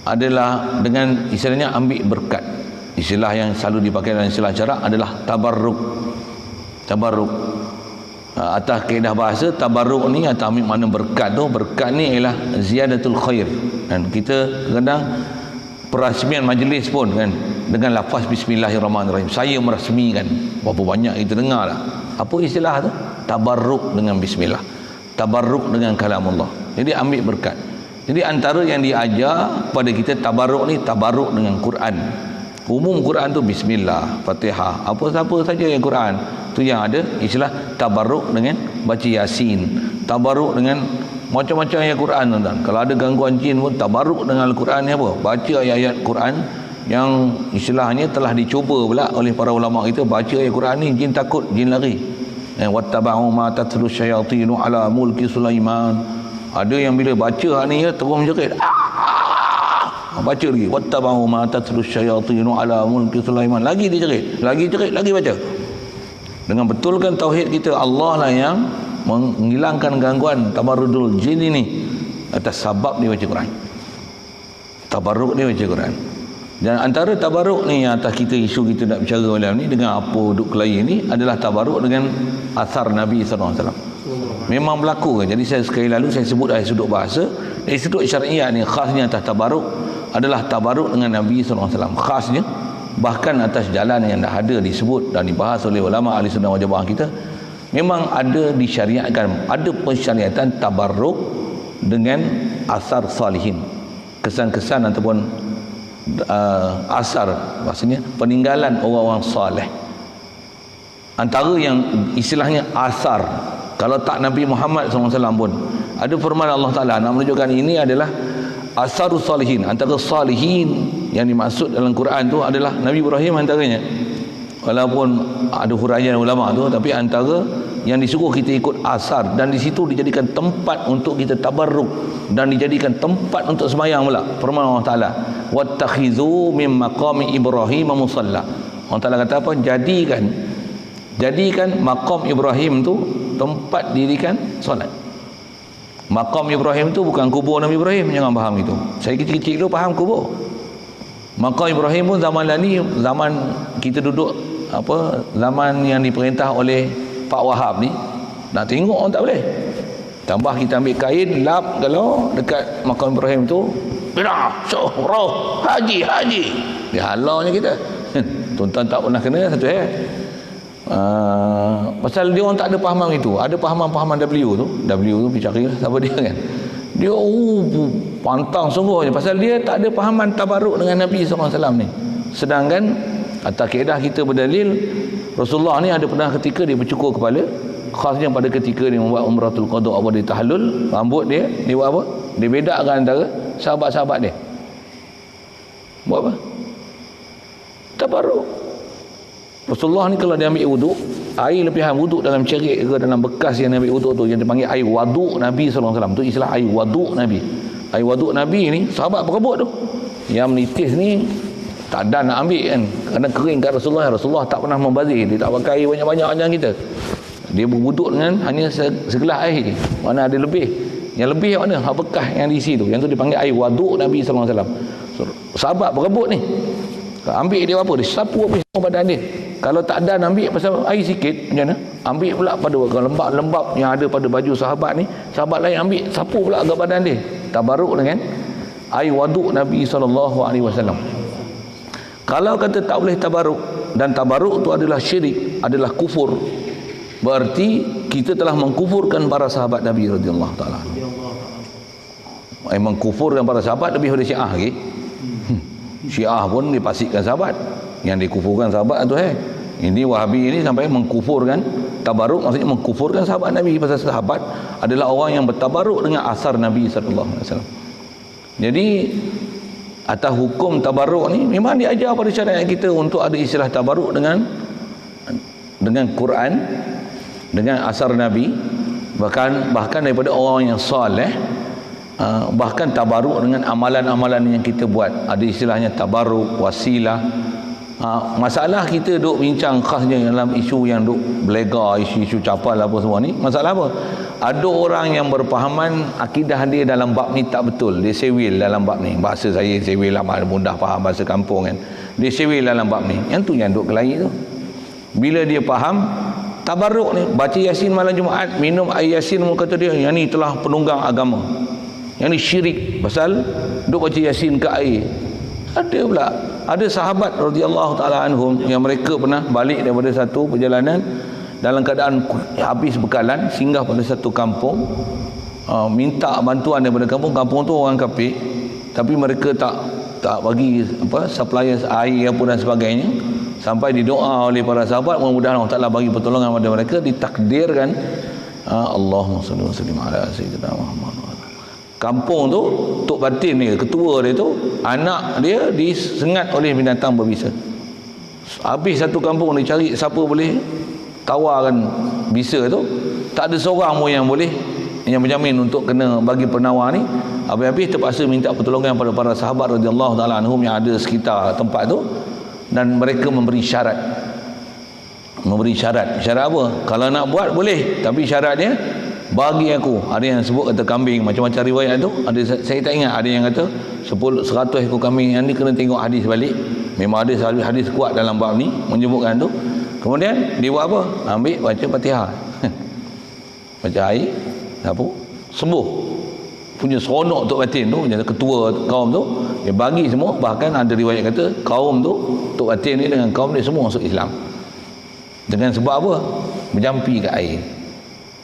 adalah dengan istilahnya ambil berkat. Istilah yang selalu dipakai dalam istilah syarak adalah tabarruk. atas kaedah bahasa tabarruk ni atau ambil makna berkat tu, berkat ni ialah ziyadatul khair. Dan kita kadang perasmian majlis pun kan dengan lafaz bismillahirrahmanirrahim, saya merasmikan. Berapa banyak kita dengar lah. Apa istilah tu? Tabarruk dengan bismillah, tabarruk dengan kalamullah. Jadi ambil berkat. Jadi antara yang diajar pada kita tabarruk ni, tabarruk dengan Quran. Umum Quran tu bismillah, Fatihah, apa-apa saja yang Quran tu yang ada istilah tabarruk dengan baca Yasin, tabarruk dengan macam-macam ayat Quran tuan-tuan. Kalau ada gangguan jin pun tabarruk dengan Al-Quran ni apa? Baca ayat-ayat Quran yang istilahnya telah dicuba pula oleh para ulama kita. Baca ayat Quran ni jin takut, jin lari. Wattaba'u ma tatlu syayatinu ala mulki Sulaiman. Ada yang bila baca ni ya terus menjerit. Baca lagi, wattaba'u ma tatlu syayatinu ala mulki Sulaiman. Lagi dia jerit, lagi jerit, lagi baca. Dengan betulkan tauhid kita, Allah lah yang menghilangkan gangguan tabarrudul jin ini atas sebab dia baca Quran. Tabarruk dia baca Quran. Dan antara tabarruk ni yang atas kita, isu kita nak bicara malam ni dengan apa duk kelahi ni adalah tabarruk dengan asar Nabi SAW. Memang berlaku kan. Jadi saya sekali lalu saya sebut dari sudut bahasa, dari sudut syariat ni khasnya atas tabarruk adalah tabarruk dengan Nabi SAW. Khasnya bahkan atas jalan yang dah ada disebut dan dibahas oleh ulama ahli sunnah wal jamaah kita, memang ada disyariatkan, ada pensyariatan tabarruk dengan asar salihin, kesan-kesan ataupun asar, maksudnya peninggalan orang-orang saleh. Antara yang istilahnya asar, kalau tak Nabi Muhammad SAW pun ada firman Allah Ta'ala nak menunjukkan ini adalah asarus salihin. Antara salihin yang dimaksud dalam Quran tu adalah Nabi Ibrahim antaranya. Walaupun ada huraian ulama tu, tapi antara yang disuruh kita ikut asar, dan di situ dijadikan tempat untuk kita tabarruk dan dijadikan tempat untuk sembahyang pula. Firman Allah Taala, "Wattakhizu min maqami Ibrahim musalla." Allah Taala kata apa? Jadikan maqam Ibrahim tu tempat dirikan solat. Maqam Ibrahim tu bukan kubur Nabi Ibrahim, jangan faham itu. Saya kecil-kecil dulu faham kubur. Maqam Ibrahim pun zaman ni, zaman kita duduk zaman yang diperintah oleh Pak Wahab ni, nak tengok orang tak boleh. Tambah kita ambil kain lap kalau dekat makam Ibrahim tu, bidah, syuhrah, haji. Dia halaunya kita. Tuan-tuan tak pernah kena satu pasal dia orang tak ada pahaman itu. Ada pahaman-pahaman W tu pergi cari siapa dia kan. Dia pantang sungguh je pasal dia tak ada pahaman tabarruk dengan Nabi SAW ni. Sedangkan atas kaedah kita berdalil, Rasulullah ni ada pernah ketika dia bercukur kepala, khasnya pada ketika dia membuat umratul qada, dia tahallul, rambut dia buat apa? Dia bedakan antara sahabat-sahabat dia. Buat apa? Tabarruk. Rasulullah ni kalau dia ambil wuduk, air lebihan wuduk dalam cerik ke dalam bekas yang dia ambil wuduk tu, yang dipanggil air waduk Nabi SAW, tu istilah air waduk Nabi. Air waduk Nabi ni sahabat berebut tu. Yang menitis ni tak ada nak ambil kan, kerana kering kat Rasulullah tak pernah membazir, dia tak pakai air banyak-banyak macam kita. Dia berwuduk dengan hanya segelas air, mana ada lebih, yang lebih yang mana, hak bekas yang diisi tu, yang tu dipanggil air waduk Nabi SAW. Sahabat berebut ni, ambil dia apa, dia sapu apa semua badan dia. Kalau tak ada nak ambil pasal air sikit macam mana, ambil pula pada lembab-lembab yang ada pada baju sahabat ni, sahabat lain ambil sapu pula ke badan dia. Tabarruk dengan air waduk Nabi SAW. Kalau kata tak boleh tabarruk, dan tabarruk tu adalah syirik, adalah kufur, berarti kita telah mengkufurkan para sahabat Nabi radhiyallahu taala. Mengkufurkan para sahabat lebih dari Syiah lagi. Syiah pun dipastikan sahabat, yang dikufurkan sahabat tu ini Wahabi ini sampai mengkufurkan tabarruk, maksudnya mengkufurkan sahabat Nabi. Pasal sahabat adalah orang yang bertabarruk dengan asar Nabi sallallahu alaihi wasallam. Jadi atas hukum tabarruk ni memang diajar pada syariat kita untuk ada istilah tabarruk dengan Quran, dengan asar Nabi, bahkan daripada orang yang soleh, bahkan tabarruk dengan amalan-amalan yang kita buat. Ada istilahnya tabarruk, wasilah. Masalah kita duk bincang khasnya dalam isu yang duk belega, isu-isu capal apa semua ni, masalah apa? Ada orang yang berpahaman akidah dia dalam bab ni tak betul, dia sewil dalam bab ni. Bahasa saya sewil lah, mudah faham bahasa kampung kan. Dia sewil dalam bab ni. Yang tu yang duk kelahi tu. Bila dia faham tabarruk ni, baca Yasin malam Jumaat, minum air Yasin, kata dia yang ni telah penunggang agama, yang ni syirik pasal duk baca Yasin ke air. Ada pula, ada sahabat radhiyallahu taala anhum yang mereka pernah balik daripada satu perjalanan dalam keadaan habis bekalan, singgah pada satu kampung, minta bantuan daripada kampung tu orang kafir, tapi mereka tak bagi supplier air apa dan sebagainya, sampai didoa oleh para sahabat, mudah-mudahan Allah Taala bagi pertolongan kepada mereka, ditakdirkan Allahumma salli wa sallim ala sayyidina Muhammad. Kampung tu, Tok Batin ni, ketua dia tu, anak dia disengat oleh binatang berbisa. Habis satu kampung dia cari siapa boleh tawarkan bisa tu, tak ada seorang pun yang boleh, yang berjamin untuk kena bagi penawar ni. Habis-habis terpaksa minta pertolongan pada para sahabat radhiyallahu taala anhum yang ada sekitar tempat tu, dan mereka memberi syarat. Syarat apa? Kalau nak buat boleh, tapi syaratnya bagi aku, ada yang sebut kata kambing, macam-macam riwayat tu, ada, saya tak ingat, ada yang kata 100 ekor kambing. Yang ni kena tengok hadis balik, memang ada hadis kuat dalam bab ni menyebutkan tu. Kemudian dia buat apa? Ambil baca Fatihah baca air, apa, sembuh. Punya seronok Tok Batin tu, jadi ketua kaum tu, dia bagi semua. Bahkan ada riwayat kata kaum tu, Tok Batin ni dengan kaum dia semua masuk Islam. Dengan sebab apa? Berjampi kat air.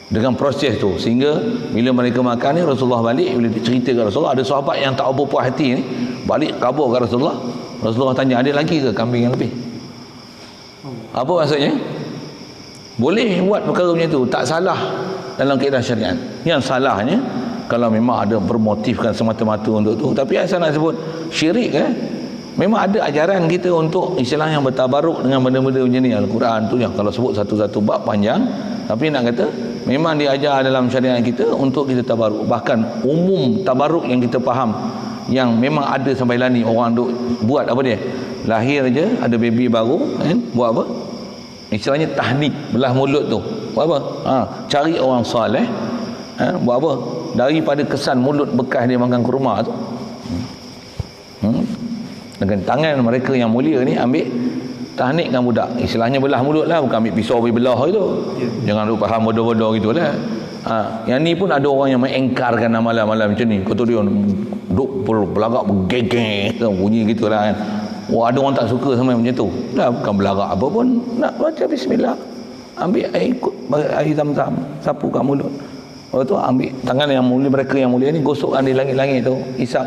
Dengan proses tu, sehingga bila mereka makan ni, Rasulullah balik, bila cerita ke Rasulullah, ada sahabat yang tak apa puas hati ni, balik kabur ke Rasulullah. Rasulullah tanya, ada lagi ke kambing yang lebih? Apa maksudnya? Boleh buat perkara macam tu, tak salah dalam kaedah syariat. Yang salahnya kalau memang ada bermotifkan semata-mata untuk tu. Tapi asal nak sebut syirik memang ada ajaran kita untuk istilah yang bertabaruk dengan benda-benda macam ni. Al-Quran tu yang kalau sebut satu-satu bab panjang, tapi nak kata memang diajar dalam syariat kita untuk kita tabaruk. Bahkan umum tabaruk yang kita faham, yang memang ada sampai lah ni, orang duk buat apa dia, lahir je ada baby baru buat apa, istilahnya tahnik, belah mulut tu, buat apa, cari orang soleh, buat apa, daripada kesan mulut bekas dia makan kurma tu, dengan tangan mereka yang mulia ni ambil tahnikkan budak, istilahnya belah mulut lah, bukan ambil pisau pergi belah itu. Jangan lupa faham bodoh-bodoh gitulah. Yang ni pun ada orang yang mengengkarkan amalan-amalan macam ni. Kata dia duk belagak bergegeng bunyi gitulah kan. Wah, ada orang tak suka sama macam tu. Dah bukan belagak apa pun, nak baca bismillah, ambil air zam-zam, sapu kat mulut. Lepas tu ambil tangan yang mulia, mereka yang mulia ni gosokkan di langit-langit tu, isap.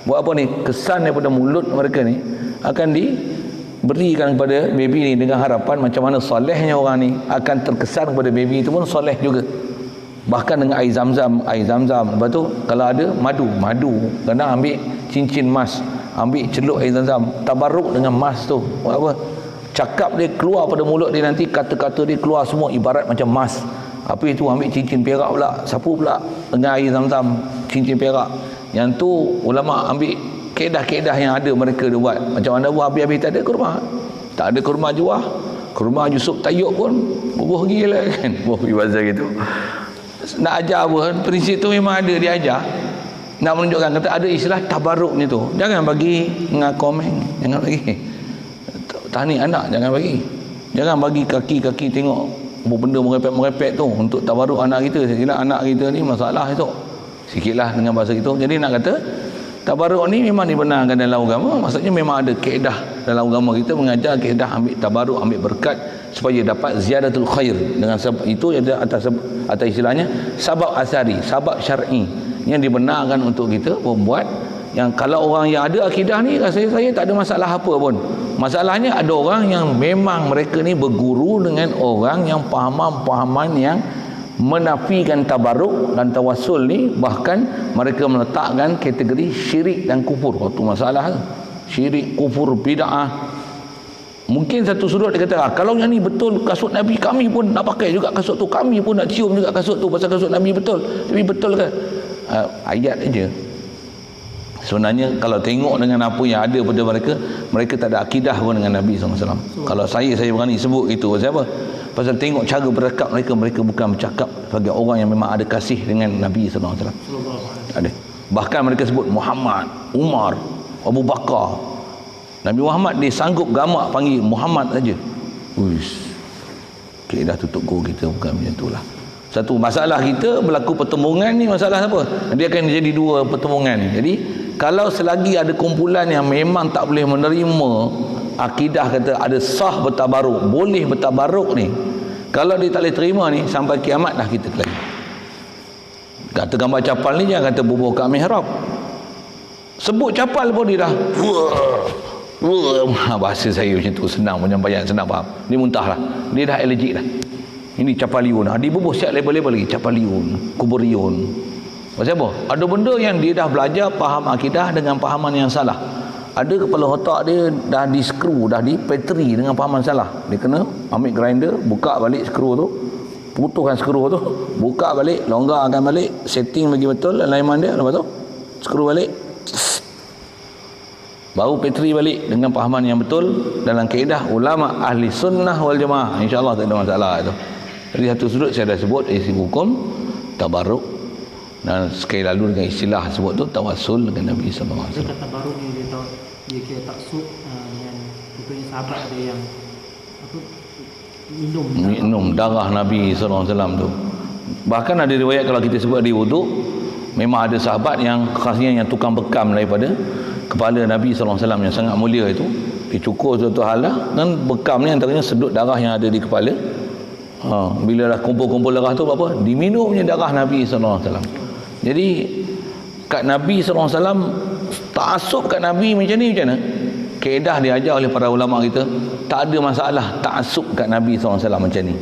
Buat apa ni? Kesan daripada mulut mereka ni akan diberikan kepada baby ni, dengan harapan macam mana solehnya orang ni akan terkesan kepada baby itu pun soleh juga. Bahkan dengan air zam-zam. Lepas tu kalau ada madu, kadang ambil cincin emas, ambil celup air zam-zam, tabarruk dengan emas tu. Buat apa? Cakap dia keluar pada mulut dia nanti, kata-kata dia keluar semua ibarat macam emas. Apa itu? Ambil cincin perak pula, sapu pula dengan air zam-zam, cincin perak. Yang tu ulama ambil keedah-keedah yang ada mereka dia buat. Macam mana buat, habis-habis tak ada kurma. Tak ada kurma juah, kurma Yusuf Tayyub pun bubuh gila kan, bubuh pergi bazar gitu. Nak ajar apa, prinsip tu memang ada diajar. Nak menunjukkan, kata ada istilah tabaruk ni tu. Jangan bagi ngakomeng, jangan bagi tahnik anak, jangan bagi. Jangan bagi kaki-kaki tengok benda merepek-merepek tu untuk tabaruk anak kita. Saya kira anak kita ni masalah itu. Sikitlah dengan bahasa itu. Jadi nak kata tabaruk ni memang dibenarkan dalam agama. Maksudnya memang ada kaedah dalam agama kita mengajar kaedah ambil tabaruk, ambil berkat supaya dapat ziyadatul khair. Dengan sebab itu ada atas istilahnya sabab asari, sabab syar'i yang dibenarkan untuk kita membuat. Yang kalau orang yang ada akidah ni, rasa saya tak ada masalah apa pun. Masalahnya ada orang yang memang mereka ni berguru dengan orang yang pahaman-pahaman yang menafikan tabaruk dan tawassul ni, bahkan mereka meletakkan kategori syirik dan kufur. Itu masalah tu. Syirik, kufur, bid'ah. Mungkin satu sudut dia kata, kalau yang ni betul kasut Nabi, kami pun nak pakai juga kasut tu, kami pun nak cium juga kasut tu pasal kasut Nabi betul. Tapi betul ke? Ayat aja. Sebenarnya kalau tengok dengan apa yang ada pada mereka tak ada akidah pun dengan Nabi SAW. Kalau saya berani sebut itu. Pasal apa? Pasal tengok cara bercakap mereka bukan bercakap sebagai orang yang memang ada kasih dengan Nabi SAW. Ada. Bahkan mereka sebut Muhammad, Umar, Abu Bakar. Nabi Muhammad dia sanggup gamak panggil Muhammad saja. Uish. kaedah tutup guru kita bukan macam itulah. Satu masalah kita berlaku pertembungan ni, masalah apa? Dia akan jadi dua pertembungan ni. Jadi kalau selagi ada kumpulan yang memang tak boleh menerima akidah kata ada sah bertabaruk, boleh bertabaruk ni, kalau dia tak boleh terima ni, sampai kiamat dah kita kelahi. Kata gambar capal ni jangan kata bubuh kat mihrab. Sebut capal pun dia dah bahasa saya macam tu, senang penyampaian, senang faham. Dia muntah lah, dia dah allergic dah. Ini capaliun, dibubuh siap label-label lagi, capaliun, kuburiun. Pasal apa? Ada benda yang dia dah belajar faham akidah dengan fahaman yang salah. Ada kepala otak dia dah di skru, dah di petri dengan fahaman salah. Dia kena ambil grinder, buka balik skru tu, putuskan skru tu, buka balik, longgarkan balik, setting lagi betul alignment dia, lepas tu skru balik, baru petri balik dengan fahaman yang betul dalam kaedah ulama ahli sunnah wal jamaah. InsyaAllah tak ada masalah itu. Jadi satu sudut saya dah sebut isi hukum tabaruk, dan sekali lalu dengan istilah sebut tu tawassul dengan Nabi SAW. Kata tabaruk ni dia kira taksub yang contohnya sahabat ada yang apa minum darah Nabi SAW tu. Bahkan ada riwayat kalau kita sebut di wuduk, memang ada sahabat yang khasnya yang tukang bekam daripada kepala Nabi SAW yang sangat mulia itu, dicukur suatu hal lah, dan bekam ni antaranya sedut darah yang ada di kepala. Bila dah kumpul-kumpul darah tu apa? Diminumnya darah Nabi SAW. Jadi kat Nabi SAW, ta'asub kat Nabi macam ni macam mana? Kaedah diajar oleh para ulama kita, tak ada masalah ta'asub kat Nabi SAW macam ni.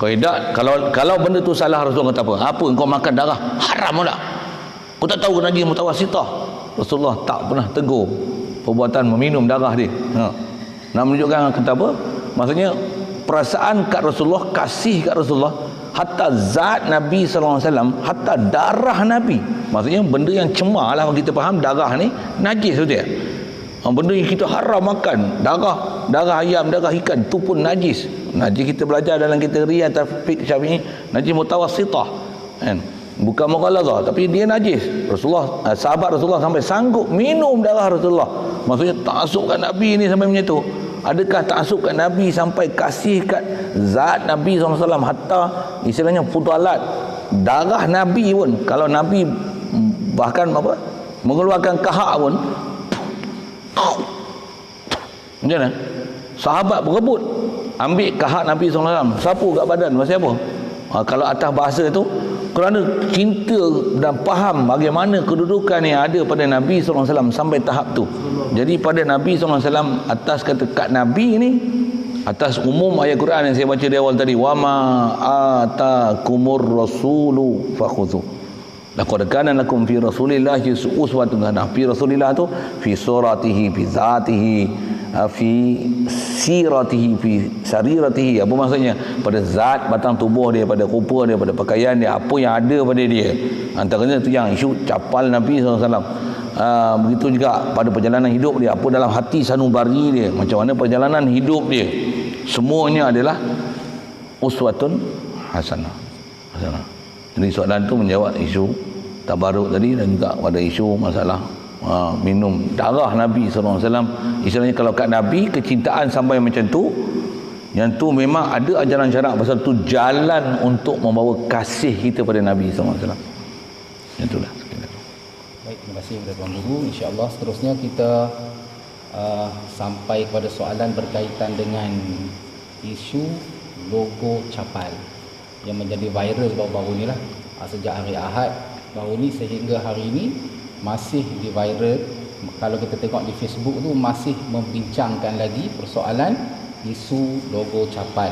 Kaedah, kalau benda tu salah, Rasulullah kata apa? Apa engkau makan darah? Haram tak? Kau tak tahu Nabi mutawassitah? Rasulullah tak pernah tegur perbuatan meminum darah dia. Nak menunjukkan kata apa? Maksudnya perasaan kat Rasulullah, kasih kat Rasulullah, hatta zat Nabi SAW, hatta darah Nabi. Maksudnya benda yang cemar lah, kita faham darah ni najis, betul tak? Benda yang kita haram makan, darah ayam, darah ikan, tu pun najis. Najis kita belajar dalam kategori atau fiqh Syafi'i, najis mutawassitah kan? Bukan mughaladzah, tapi dia najis. Rasulullah, sahabat Rasulullah sampai sanggup minum darah Rasulullah. Maksudnya ta'asub kat Nabi ni sampai macam tu. Adakah ta'asub kat Nabi sampai kasih kat zat Nabi SAW, hatta istilahnya fudalat darah Nabi pun, kalau Nabi bahkan apa mengeluarkan kahak pun macam mana? Sahabat berebut ambil kahak Nabi SAW, sapu kat badan. Pasal apa? Kalau atas bahasa tu, kerana cinta dan faham bagaimana kedudukan yang ada pada Nabi SAW sampai tahap tu. Jadi pada Nabi SAW, atas kata kat Nabi ni, atas umum ayat Quran yang saya baca di awal tadi, wama atakumur rasulu fakhudhu, laqad kana lakum fi rasulillahi uswatun hasanah. Fi rasulillah tu fi suratihi, fi zatihi, fi siratihi, fi sariratihi. Apa maksudnya? Pada zat batang tubuh dia, pada rupa dia, pada pakaian dia, apa yang ada pada dia. Antaranya tu yang isu capal Nabi SAW. Begitu juga pada perjalanan hidup dia, apa dalam hati sanubari dia, macam mana perjalanan hidup dia, semuanya adalah uswatun hasanah. Jadi soalan tu menjawab isu tabaruk tadi, dan juga pada isu masalah minum darah Nabi SAW. Istilahnya kalau kat Nabi kecintaan sampai macam tu, yang tu memang ada ajaran syarak pasal tu jalan untuk membawa kasih kita pada Nabi SAW. Yang itulah. Baik, terima kasih kepada Tuan Guru. InsyaAllah seterusnya kita sampai kepada soalan berkaitan dengan isu logo capal yang menjadi viral baru-baru ni lah. Sejak hari Ahad baru ni sehingga hari ini masih di viral. Kalau kita tengok di Facebook tu masih membincangkan lagi persoalan isu logo capal.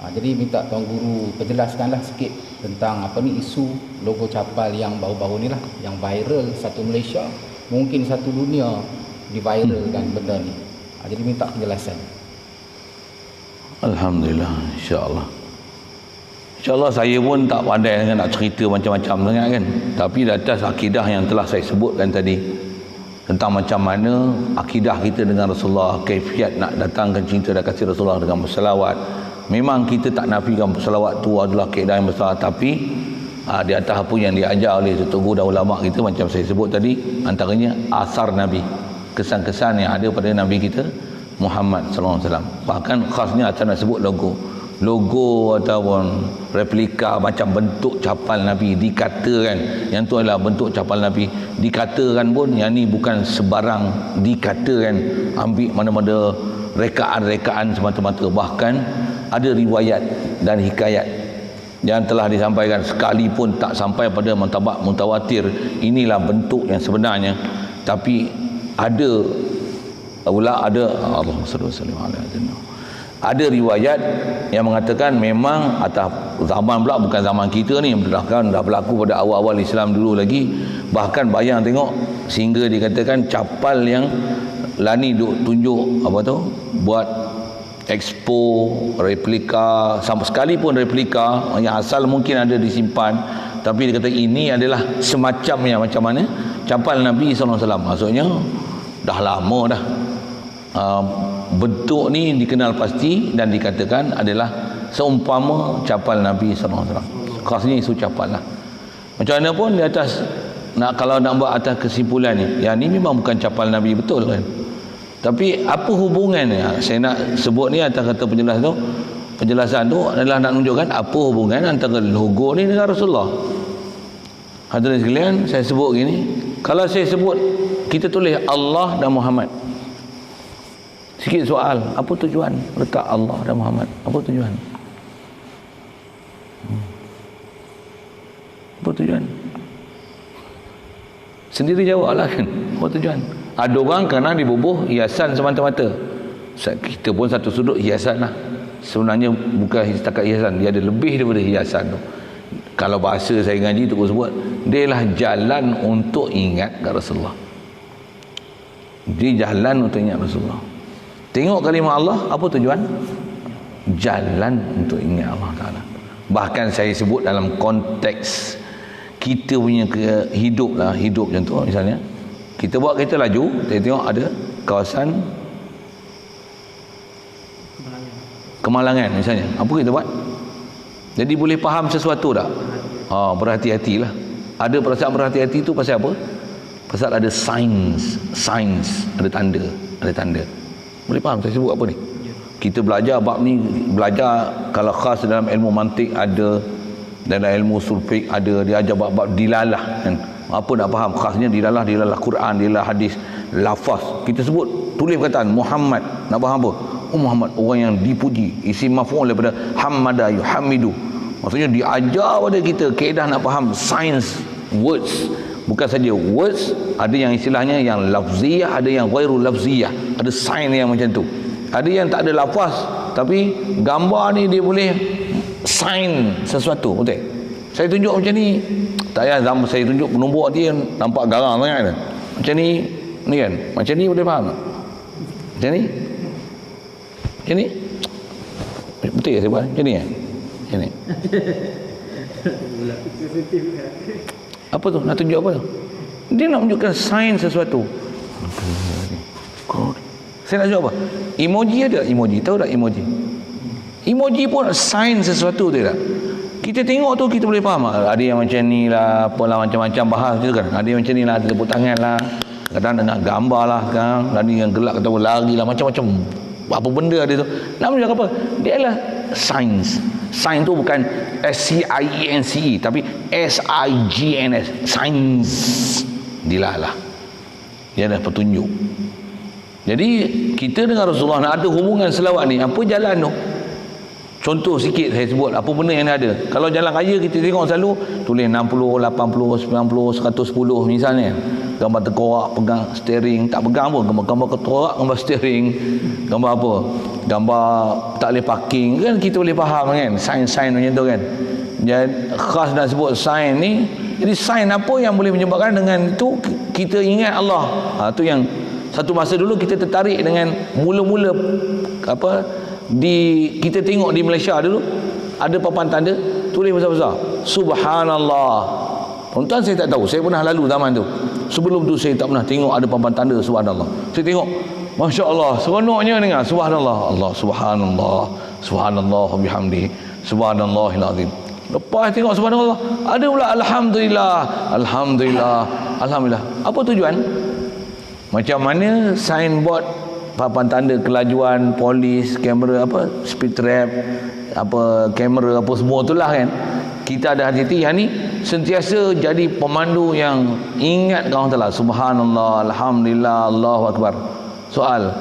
Jadi minta Tuan Guru perjelaskanlah sikit tentang apa ni isu logo capal yang baru-baru ni lah, yang viral satu Malaysia, mungkin satu dunia diviralkan benda ni. Jadi minta penjelasan. Alhamdulillah, insya-Allah. InsyaAllah saya pun tak pandai dengan nak cerita macam-macam sangat kan. Tapi di atas akidah yang telah saya sebutkan tadi, tentang macam mana akidah kita dengan Rasulullah, kaifiat nak datangkan cinta dan kasih Rasulullah dengan berselawat. Memang kita tak nafikan berselawat tu adalah kaedah yang besar, tapi di atas apa yang diajar oleh tutup dan ulama kita, macam saya sebut tadi, antaranya asar Nabi, kesan-kesan yang ada pada Nabi kita Muhammad SAW. Bahkan khasnya saya nak sebut logo. logo ataupun replika macam bentuk capal Nabi, dikatakan yang tu adalah bentuk capal Nabi, dikatakan pun yang ni bukan sebarang dikatakan, ambil mana-mana rekaan-rekaan semata-mata. Bahkan ada riwayat dan hikayat yang telah disampaikan, sekalipun tak sampai pada martabat mutawatir inilah bentuk yang sebenarnya, tapi ada Allahumma salli wa sallim ala sayyidina, ada riwayat yang mengatakan memang atas zaman pula, bukan zaman kita ni, dah berlaku pada awal-awal Islam dulu lagi. Bahkan bayang tengok, sehingga dikatakan capal yang Lani duk tunjuk apa tu, buat expo replika, sampai sekalipun replika yang asal mungkin ada disimpan, tapi dia kata ini adalah semacamnya, macam mana capal Nabi SAW. Maksudnya dah lama dah bentuk ni dikenal pasti dan dikatakan adalah seumpama capal Nabi SAW. Khasnya isu capal lah. Macam mana pun di atas, kalau nak buat atas kesimpulan ni, yang ni memang bukan capal Nabi betul kan. Tapi apa hubungannya? Saya nak sebut ni atas kata penjelasan tu adalah nak menunjukkan apa hubungan antara logo ni dengan Rasulullah. Hadirin sekalian, saya sebut gini, kalau saya sebut kita tulis Allah dan Muhammad, sikit soal, apa tujuan letak Allah dan Muhammad? Apa tujuan? Apa tujuan? Sendiri jawablah kan. Apa tujuan? Ada orang kerana dibubuh hiasan semata-mata. Kita pun satu sudut hiasan lah. Sebenarnya bukan setakat hiasan, dia ada lebih daripada hiasan tu. Kalau bahasa saya ngaji tu sebut, dia lah jalan untuk ingat ke Rasulullah. Dia jalan untuk ingat Rasulullah. Tengok kalimah Allah, apa tujuan? Jalan untuk ingat Allah Ta'ala. Bahkan saya sebut dalam konteks kita punya hidup lah, hidup macam tu. Misalnya kita buat kereta laju, kita tengok ada kawasan Kemalangan misalnya, apa kita buat? Jadi boleh faham sesuatu tak? Berhati-hatilah. Ada perasaan berhati-hati tu pasal apa? Pasal ada sains, ada tanda. Boleh faham saya sebut apa ni? Kita belajar bab ni, belajar kalau khas dalam ilmu mantik ada, dalam ilmu sulfik ada, dia ajar bab-bab dilalah kan. Apa nak faham khasnya dilalah Quran, dilalah hadis, lafaz. Kita sebut tulis perkataan Muhammad, nak faham apa? Muhammad, orang yang dipuji, isim maf'ul daripada hamada yuhamidu. Maksudnya diajar pada kita kaedah nak faham sains words. Bukan saja words, ada yang istilahnya yang lafziyah, ada yang ghairul lafziyah, ada sains yang macam tu. Ada yang tak ada lafaz, tapi gambar ni dia boleh sains sesuatu. Betul? Saya tunjuk macam ni, tak payah zaman saya tunjuk nombor dia nampak garang sangat kan. Macam ni kan, macam ni boleh faham tak? Macam ni, macam ni, betul ya saya buat macam ni kan? Macam ni. Apa tu? Nak tunjuk apa tu? Dia nak menunjukkan sains sesuatu. Saya nak tunjuk apa? Emoji ada? Emoji. Tahu tak emoji? Emoji pun sains sesuatu tu tak? Kita tengok tu kita boleh faham. Ada yang macam ni lah, apalah macam-macam bahas tu kan. Ada yang macam ni lah, tepuk tangan lah. Kadang dengan gambar lah sekarang. Dan yang gelak kata lari lah, macam-macam. Apa benda ada tu. Nak menunjukkan apa? Dia adalah sains. Sains tu bukan S-C-I-E-N-C-E, tapi S-I-G-N-S. Sains. Dilalah. Dia adalah petunjuk. Jadi kita dengan Rasulullah nak ada hubungan selawat ni, apa jalan tu? Contoh sikit saya sebut apa benda yang ada. Kalau jalan raya kita tengok selalu tulis 60, 80, 90, 110 misalnya. Gambar tengkorak pegang steering, tak pegang pun, gambar tengkorak, gambar steering, gambar apa? Gambar tak boleh parking kan, kita boleh faham kan, sains-sains macam tu kan. Jadi khas nak sebut sains ni, jadi sains apa yang boleh menyebabkan dengan itu kita ingat Allah. Tu yang satu masa dulu kita tertarik dengan mula-mula apa kita tengok di Malaysia dulu ada papan tanda tulis besar-besar Subhanallah. Tuan-tuan saya tak tahu, saya pernah lalu zaman tu. Sebelum tu saya tak pernah tengok ada papan tanda Subhanallah. Saya tengok, Masya Allah, seronoknya dengar Subhanallah, Allah Subhanallah, Subhanallah bihamdi, Subhanallahil azim. Lepas tengok Subhanallah, ada pula Alhamdulillah, Alhamdulillah, Alhamdulillah. Apa tujuan? Macam mana signboard, papan tanda kelajuan, polis, kamera, apa, speed trap, apa kamera apa semua itulah kan, kita ada hati-hati. Yang ni sentiasa jadi pemandu yang ingat Allah Taala. Subhanallah, alhamdulillah, Allahu akbar. Soal,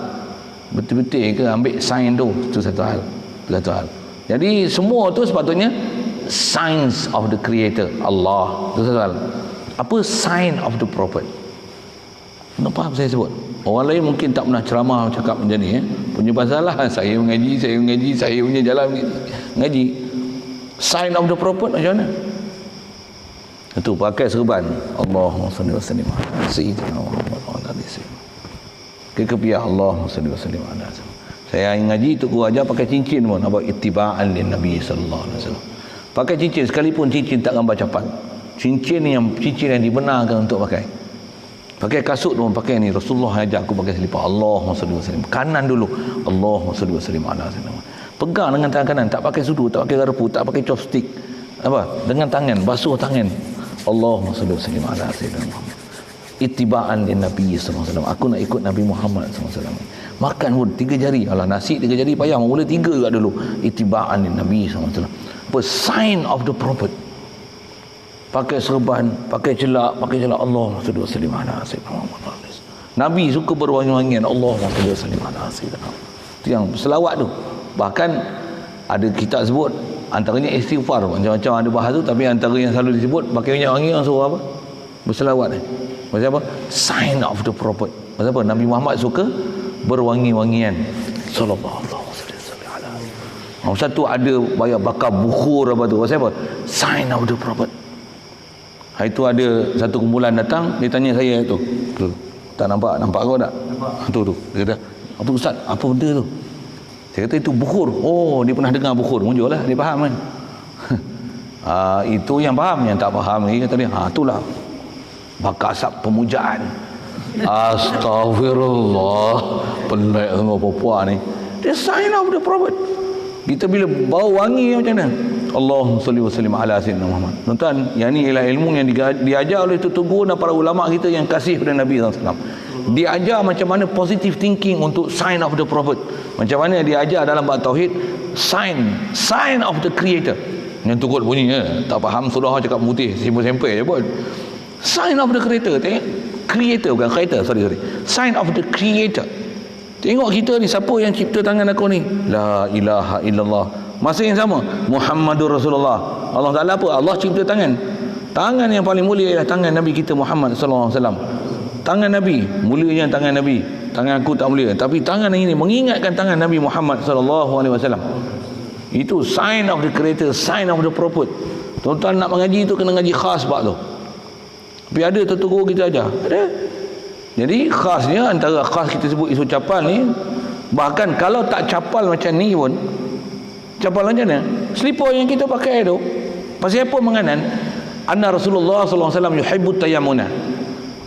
betul-betul ke ambil sign tu? Itu satu hal. Jadi semua tu sepatutnya signs of the creator Allah. Itu satu hal. Apa sign of the prophet? Kenapa saya sebut? Orang lain mungkin tak pernah ceramah cakap macam ni, punya pasal lah, saya mengaji, saya punya jalan mengaji. Sign of the prophet macam mana? Itu pakai serban. Allahumma salli wa sallim ala sayyidina Muhammad wa ala alihi wasallam. Kekepiah Allahumma salli wa sallim ala sayyidina. Saya ngaji tu guru ajar pakai cincin pun, apa ittiba'an lin Nabi sallallahu alaihi wasallam. Pakai cincin sekalipun cincin tak gambar capat. Cincin yang dibenarkan untuk pakai. Pakai kasut pun pakai ni. Rasulullah ajak aku pakai selipar. Allahumma salli wa sallim. Kanan dulu. Allahumma salli wa sallim ala sayyidina. Pegang dengan tangan kanan, tak pakai sudu, tak pakai garpu, tak pakai chopstick. Apa? Dengan tangan, basuh tangan. Allahumma salli wa sallim ala sayyidina Muhammad. Ittiba'an lin Nabi sallallahu alaihi wasallam. Aku nak ikut Nabi Muhammad sallallahu alaihi wasallam. Makan pun 3 jari. Alah, nasi 3 jari payah, mula 3 kat dulu. Ittiba'an lin Nabi sallallahu alaihi wasallam. Apa? Sign of the prophet. Pakai serban, pakai celak. Allahumma salli wa sallim ala sayyidina Muhammad. Nabi suka berwangi-wangian. Allahumma salli wa sallim ala sayyidina. Itu yang selawat tu. Bahkan ada kitab sebut antaranya istighfar, macam-macam ada bahas tu, tapi antara yang selalu disebut pakai minyak wangi, orang suruh apa? Berselawat. Macam apa? Sign of the prophet. Macam apa? Nabi Muhammad suka berwangi-wangian. Sallallahu alaihi wasallam. Satu ada bayar bakar bukhur apa tu. Macam apa? Sign of the prophet. Hari tu ada satu kumpulan datang, dia tanya saya tu. Tak nampak kau tak? Nampak. Tu. Dia kata, "Apa ustaz? Apa benda tu?" Saya kata itu bukhur. Oh, dia pernah dengar bukhur. Muncul lah, dia faham kan. Itu yang faham. Yang tak faham lagi kata dia, itulah bakar asap pemujaan. Astaghfirullah. Pelik dengan perempuan ni. Dia sign of the prophet. Kita bila bau wangi macam mana? Allahumma salli wa sallim ala sayyidina Muhammad. Tuan-tuan, yang ni ialah ilmu yang diajar oleh tuan dan para ulama kita yang kasih pada Nabi SAW. Diajar macam mana positive thinking untuk sign of the prophet. Macam mana diajar dalam bab tauhid, sign of the creator. Yang tukut bunyi tak faham surah cakap putih, simple-simple je pun. Sign of the creator. Tengok, creator bukan creator, sorry. Sign of the creator. Tengok kita ni, siapa yang cipta tangan aku ni? La ilaha illallah. Masa yang sama, Muhammadur Rasulullah. Allah Ta'ala apa? Allah cipta tangan. Tangan yang paling mulia ialah tangan Nabi kita Muhammad sallallahu alaihi wasallam. Tangan Nabi, mulianya tangan Nabi. Tangan aku tak mulia, tapi tangan ini mengingatkan tangan Nabi Muhammad sallallahu alaihi wasallam. Itu sign of the creator, sign of the prophet. Tuan-tuan nak mengaji tu kena ngaji khas bab tu. Tapi ada tuan-tuan kita ajar. Ada. Jadi khasnya, antara khas kita sebut isu capal ni, bahkan kalau tak capal macam ni pun, capal macam mana? Selipar yang kita pakai tu, pasal apa menganan? Anna Rasulullah sallallahu alaihi wasallam yuhibbut tayammuna.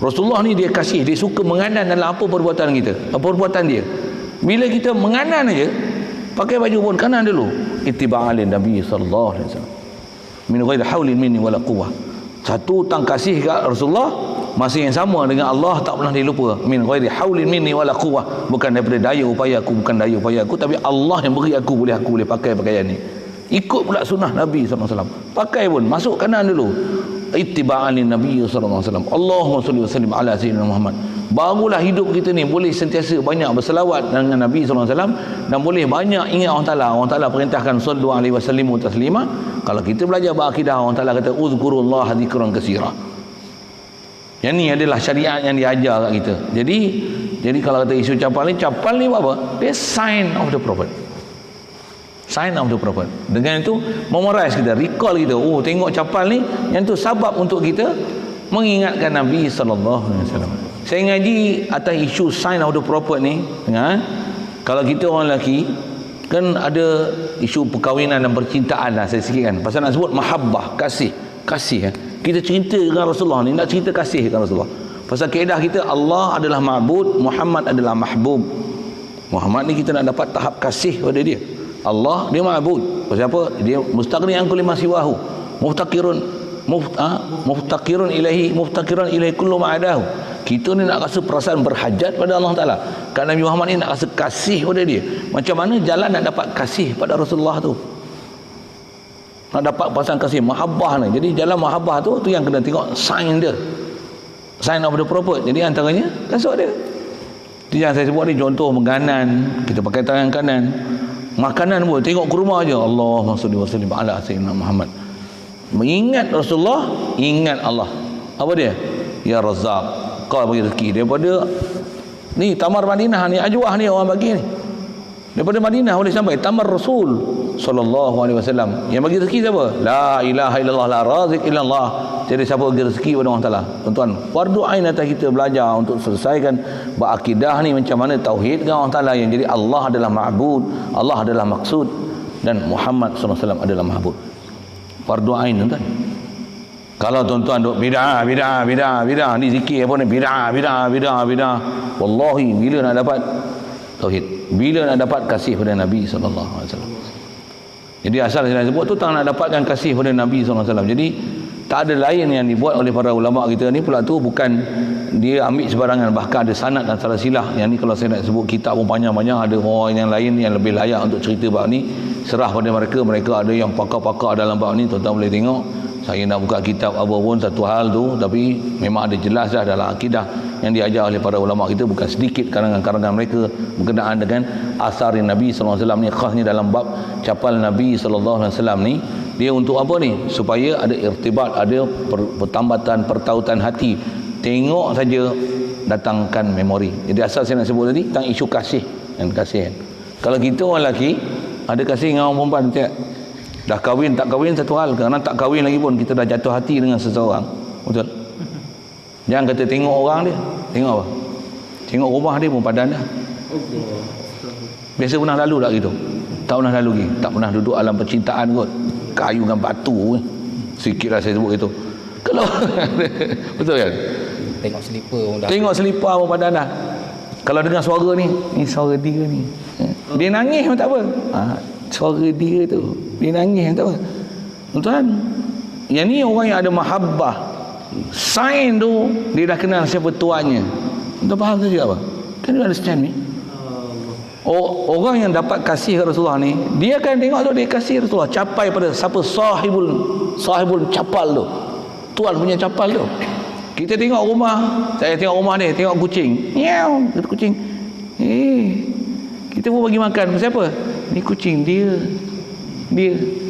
Rasulullah ni dia kasih, dia suka menganan dalam apa perbuatan kita, apa perbuatan dia. Bila kita menganan aja, pakai baju pun kanan dulu. Ittiba'an lin Nabi sallallahu alaihi wasallam. Min ghairi haulin minni wala quwwah. Satu tang kasih kat Rasulullah, masa yang sama dengan Allah tak pernah dilupa. Min ghairi haulin minni wala quwwah. Bukan daripada daya upaya aku, tapi Allah yang beri aku boleh pakai pakaian ni. Ikut pula sunnah Nabi sallallahu alaihi wasallam. Pakai pun masuk kanan dulu. Ittiba'an lin Nabi sallallahu alaihi wasallam. Allahumma salli wa sallim ala sayyidina Muhammad. Barulah hidup kita ni boleh sentiasa banyak berselawat dengan Nabi sallallahu alaihi wasallam dan boleh banyak ingat Allah Taala. Allah Taala perintahkan sallu alaihi wasallimu taslima. Kalau kita belajar berakidah, Allah Taala kata uzkurullaha dzikran katsira. Yang ni adalah syariat yang diajar kat kita. Jadi kalau kata isu capal ni buat apa? Dia sign of the prophet. Sign of the prophet. Dengan itu memorize kita, recall kita. Oh, tengok capal ni, yang tu sebab untuk kita mengingatkan Nabi sallallahu alaihi wasallam. Saya ngaji atas isu sign of the prophet ni, kalau kita orang lelaki kan ada isu perkahwinan dan percintaan lah, saya sikitkan. Pasal nak sebut mahabbah, kasih. Kita cerita dengan Rasulullah ni, nak cerita kasih dengan Rasulullah. Pasal kaedah kita, Allah adalah ma'bud, Muhammad adalah mahbub. Muhammad ni kita nak dapat tahap kasih pada dia. Allah dia ma'bud. Pasal apa? Dia mustaqni an kulli ma siwahu. Muftakirun ilaihi kullu ma'adahu. Kita ni nak rasa perasaan berhajat pada Allah Ta'ala. Kan Nabi Muhammad ni nak rasa kasih pada dia. Macam mana jalan nak dapat kasih pada Rasulullah tu? Nak dapat perasaan kasih, mahabbah ni. Jadi dalam mahabbah tu yang kena tengok sign dia. Sign of the prophet. Jadi antaranya kasut dia. Itu yang saya sebut ni contoh makanan, kita pakai tangan kanan. Makanan pun tengok kurma aja. Allahumma shalli wa sallim ala sayyidina Muhammad. Mengingat Rasulullah, ingat Allah. Apa dia? Ya Razzaq, kau bagi rezeki daripada ni Tamar Madinah ni, ajwah ni orang bagi ni. Daripada Madinah boleh sampai Tamar Rasul sallallahu alaihi wasallam. Yang bagi rezeki siapa? La ilaha illallah, la razik illallah. Jadi siapa bagi rezeki pada Allah Taala? Tuan-tuan, fardu ain atas kita belajar untuk selesaikan berakidah ni macam mana tauhid dengan Allah Taala, yang jadi Allah adalah ma'bud, Allah adalah maksud, dan Muhammad sallallahu alaihi wasallam adalah mahbub. Fardu ain, tuan-tuan. Kalau tuan-tuan duk bid'ah ni zikir apa ni, bid'ah, wallahi bila nak dapat tauhid, bila nak dapat kasih pada Nabi sallallahu alaihi wasallam. Jadi asal saya sebut tu tak nak dapatkan kasih pada Nabi sallallahu alaihi wasallam. Jadi tak ada lain yang dibuat oleh para ulama kita ni pula tu, bukan dia ambil sebarangan, bahkan ada sanad dan salah silah. Yang ni kalau saya nak sebut kitab pun panjang-panjang, ada orang yang lain yang lebih layak untuk cerita bab ni, serah pada mereka ada yang pakar-pakar dalam bab ni, tuan-tuan boleh tengok. Saya nak buka kitab apa pun satu hal tu, tapi memang ada jelas dah dalam akidah yang diajar oleh para ulama kita, bukan sedikit karangan-karangan mereka berkenaan dengan asar Nabi sallallahu alaihi wasallam ni, khasnya dalam bab capal Nabi sallallahu alaihi wasallam ni. Dia untuk apa ni? Supaya ada irtibat, ada pertambatan, pertautan hati. Tengok saja datangkan memori. Jadi asal saya nak sebut tadi tentang isu kasih dan kasihan. Kalau kita orang lelaki ada kasih dengan orang perempuan, tak? Dah kahwin tak kahwin satu hal, kerana tak kahwin lagi pun kita dah jatuh hati dengan seseorang. Betul? Jangan kata tengok orang dia, tengok apa? Tengok rumah dia pun padan dah. Biasa pernah lalu tak gitu? Tak pernah lalu lagi. Tak pernah duduk alam percintaan kot. Kayu dengan batu sikit lah saya sebut itu. Kalau betul kan? Tengok selipar pun dah. Tengok selipar pun padan dah. Kalau dengar suara ni suara dia ni. Dia nangis pun tak apa. Suara dia tu, dia nangis tak apa. Tuan-tuan, yang ni orang yang ada mahabbah, sign tu dia dah kenal siapa tuannya. Tuan faham tu juga apa? Can you understand me? Orang yang dapat kasih Rasulullah ni, dia akan tengok tu dia kasih Rasulullah capai pada siapa sahibul capal tu, tuan punya capal tu. Kita tengok rumah, saya tengok rumah dia, tengok kucing, miau, itu kucing. Kita pun bagi makan siapa? Ni kucing dia,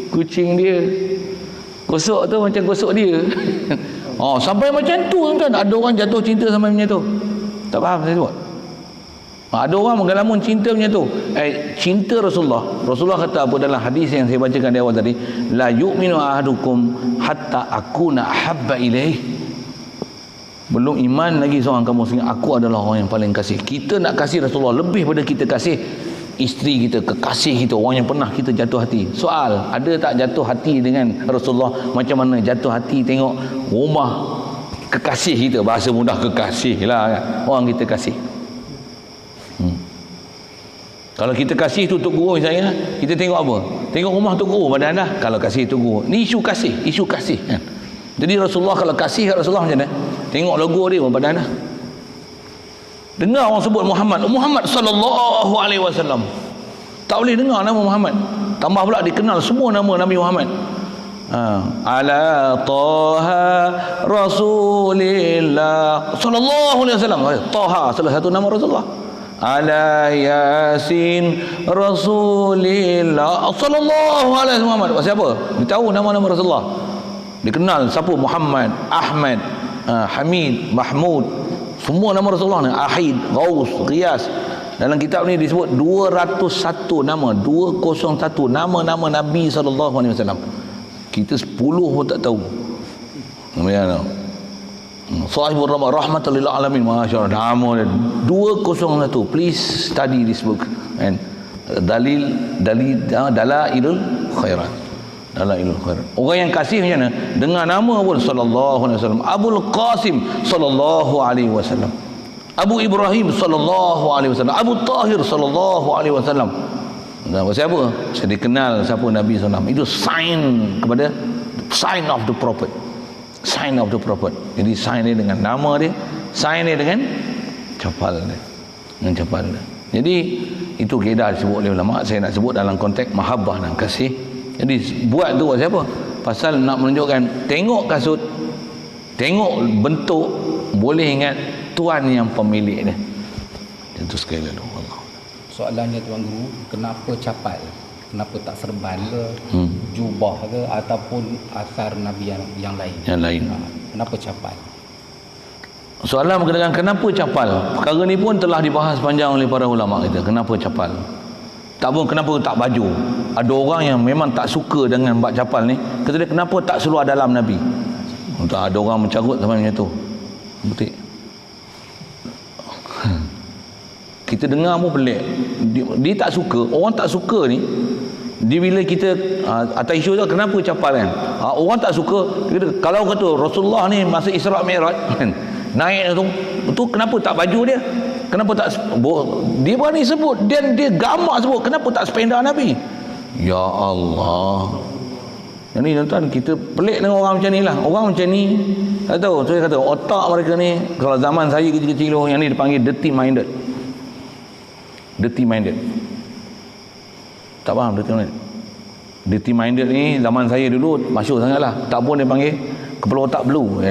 kucing dia. Gosok tu macam gosok dia. Sampai macam tu kan, ada orang jatuh cinta sama macam tu. Tak faham saya sebut. Ada orang menggalamun cinta macam tu. Cinta Rasulullah kata apa dalam hadis yang saya bacakan di awal tadi, la yu'minu ahadukum hatta akuna ahabba ilaih. Belum iman lagi seorang kamu sehingga aku adalah orang yang paling kasih. Kita nak kasih Rasulullah lebih pada kita kasih isteri kita, kekasih kita, orang yang pernah kita jatuh hati. Soal, ada tak jatuh hati dengan Rasulullah macam mana jatuh hati tengok rumah kekasih kita? Bahasa mudah kekasih lah kan? Orang kita kasih. Kalau kita kasih tu Tok Guru misalnya, kita tengok apa? Tengok rumah Tok Guru pada anda. Kalau kasih Tok Guru, ni isu kasih kan? Jadi Rasulullah kalau kasih kat Rasulullah macam mana? Tengok logo dia pun pada anda. Dengar orang sebut Muhammad sallallahu alaihi wasallam, tak boleh dengar nama Muhammad. Tambah pula dikenal semua nama Nabi Muhammad. Ala Taha Rasulillah sallallahu alaihi wasallam. Taha salah satu nama Rasulullah. Ala Yasin Rasulillah sallallahu alaihi Muhammad. Siapa? Dia tahu nama-nama Rasulullah. Dikenal siapa? Muhammad, Ahmad, Hamid, Mahmud. Semua nama Rasulullah ni, Ahid, Ghaus, Qiyas. Dalam kitab ni disebut 201 nama, 201 nama-nama Nabi sallallahu alaihi wasallam. Kita 10 pun tak tahu. Namanya Sahibur Rahmatan lil Alamin, masya-Allah, nama dia 201. Please study this book and Dalailul Khairat. Dalailul Khairat. Orang yang kasih macam mana? Dengan nama pun sallallahu alaihi wasallam. Abul Qasim sallallahu alaihi wasallam. Abu Ibrahim sallallahu alaihi wasallam. Abu Tahir sallallahu alaihi wasallam. Dan siapa? Saya dikenal siapa Nabi sallallahu alaihi wasallam. Itu sign kepada sign of the prophet. Sign of the prophet. Jadi sign dia dengan nama dia, sign dia dengan capal dia. Dengan capal dia. Jadi itu kaedah disebut oleh ulama. Saya nak sebut dalam konteks mahabbah dan kasih Jadi buat tu buat siapa? Pasal nak menunjukkan, tengok kasut, tengok bentuk, boleh ingat tuan yang pemilik dia. Itu sekali lalu Allah. Soalannya Tuan Guru, kenapa capal? Kenapa tak serban ke, jubah ke, ataupun asar Nabi yang lain? Yang lain. Kenapa capal? Soalan berkenaan kenapa capal. Perkara ni pun telah dibahas panjang oleh para ulama kita. Kenapa capal? Tak pun kenapa tak baju. Ada orang yang memang tak suka dengan bak capal ni. Kata dia, kenapa tak seluar dalam Nabi? Tak, ada orang mencarut sampai macam tu. Betul. Kita dengar pun pelik. Dia tak suka. Orang tak suka ni, dia bila kita atas isu tu, kenapa capal kan? Orang tak suka. Dia kata, kalau kata Rasulullah ni masa Isra' Mi'raj kan, naik tu kenapa tak baju dia? Kenapa tak dia berani sebut, dia gambar sebut, kenapa tak sependa Nabi? Ya Allah. Yang ni tuan-tuan, kita pelik dengan orang macam ni lah. Orang macam ni, tak tahu, saya kata otak mereka ni, kalau zaman saya kecil-kecil, yang ni dipanggil dirty minded. Dirty minded. Tak faham dirty minded? Dirty minded ni zaman saya dulu masyhur sangat lah. Tak pun dia panggil kepala otak blue.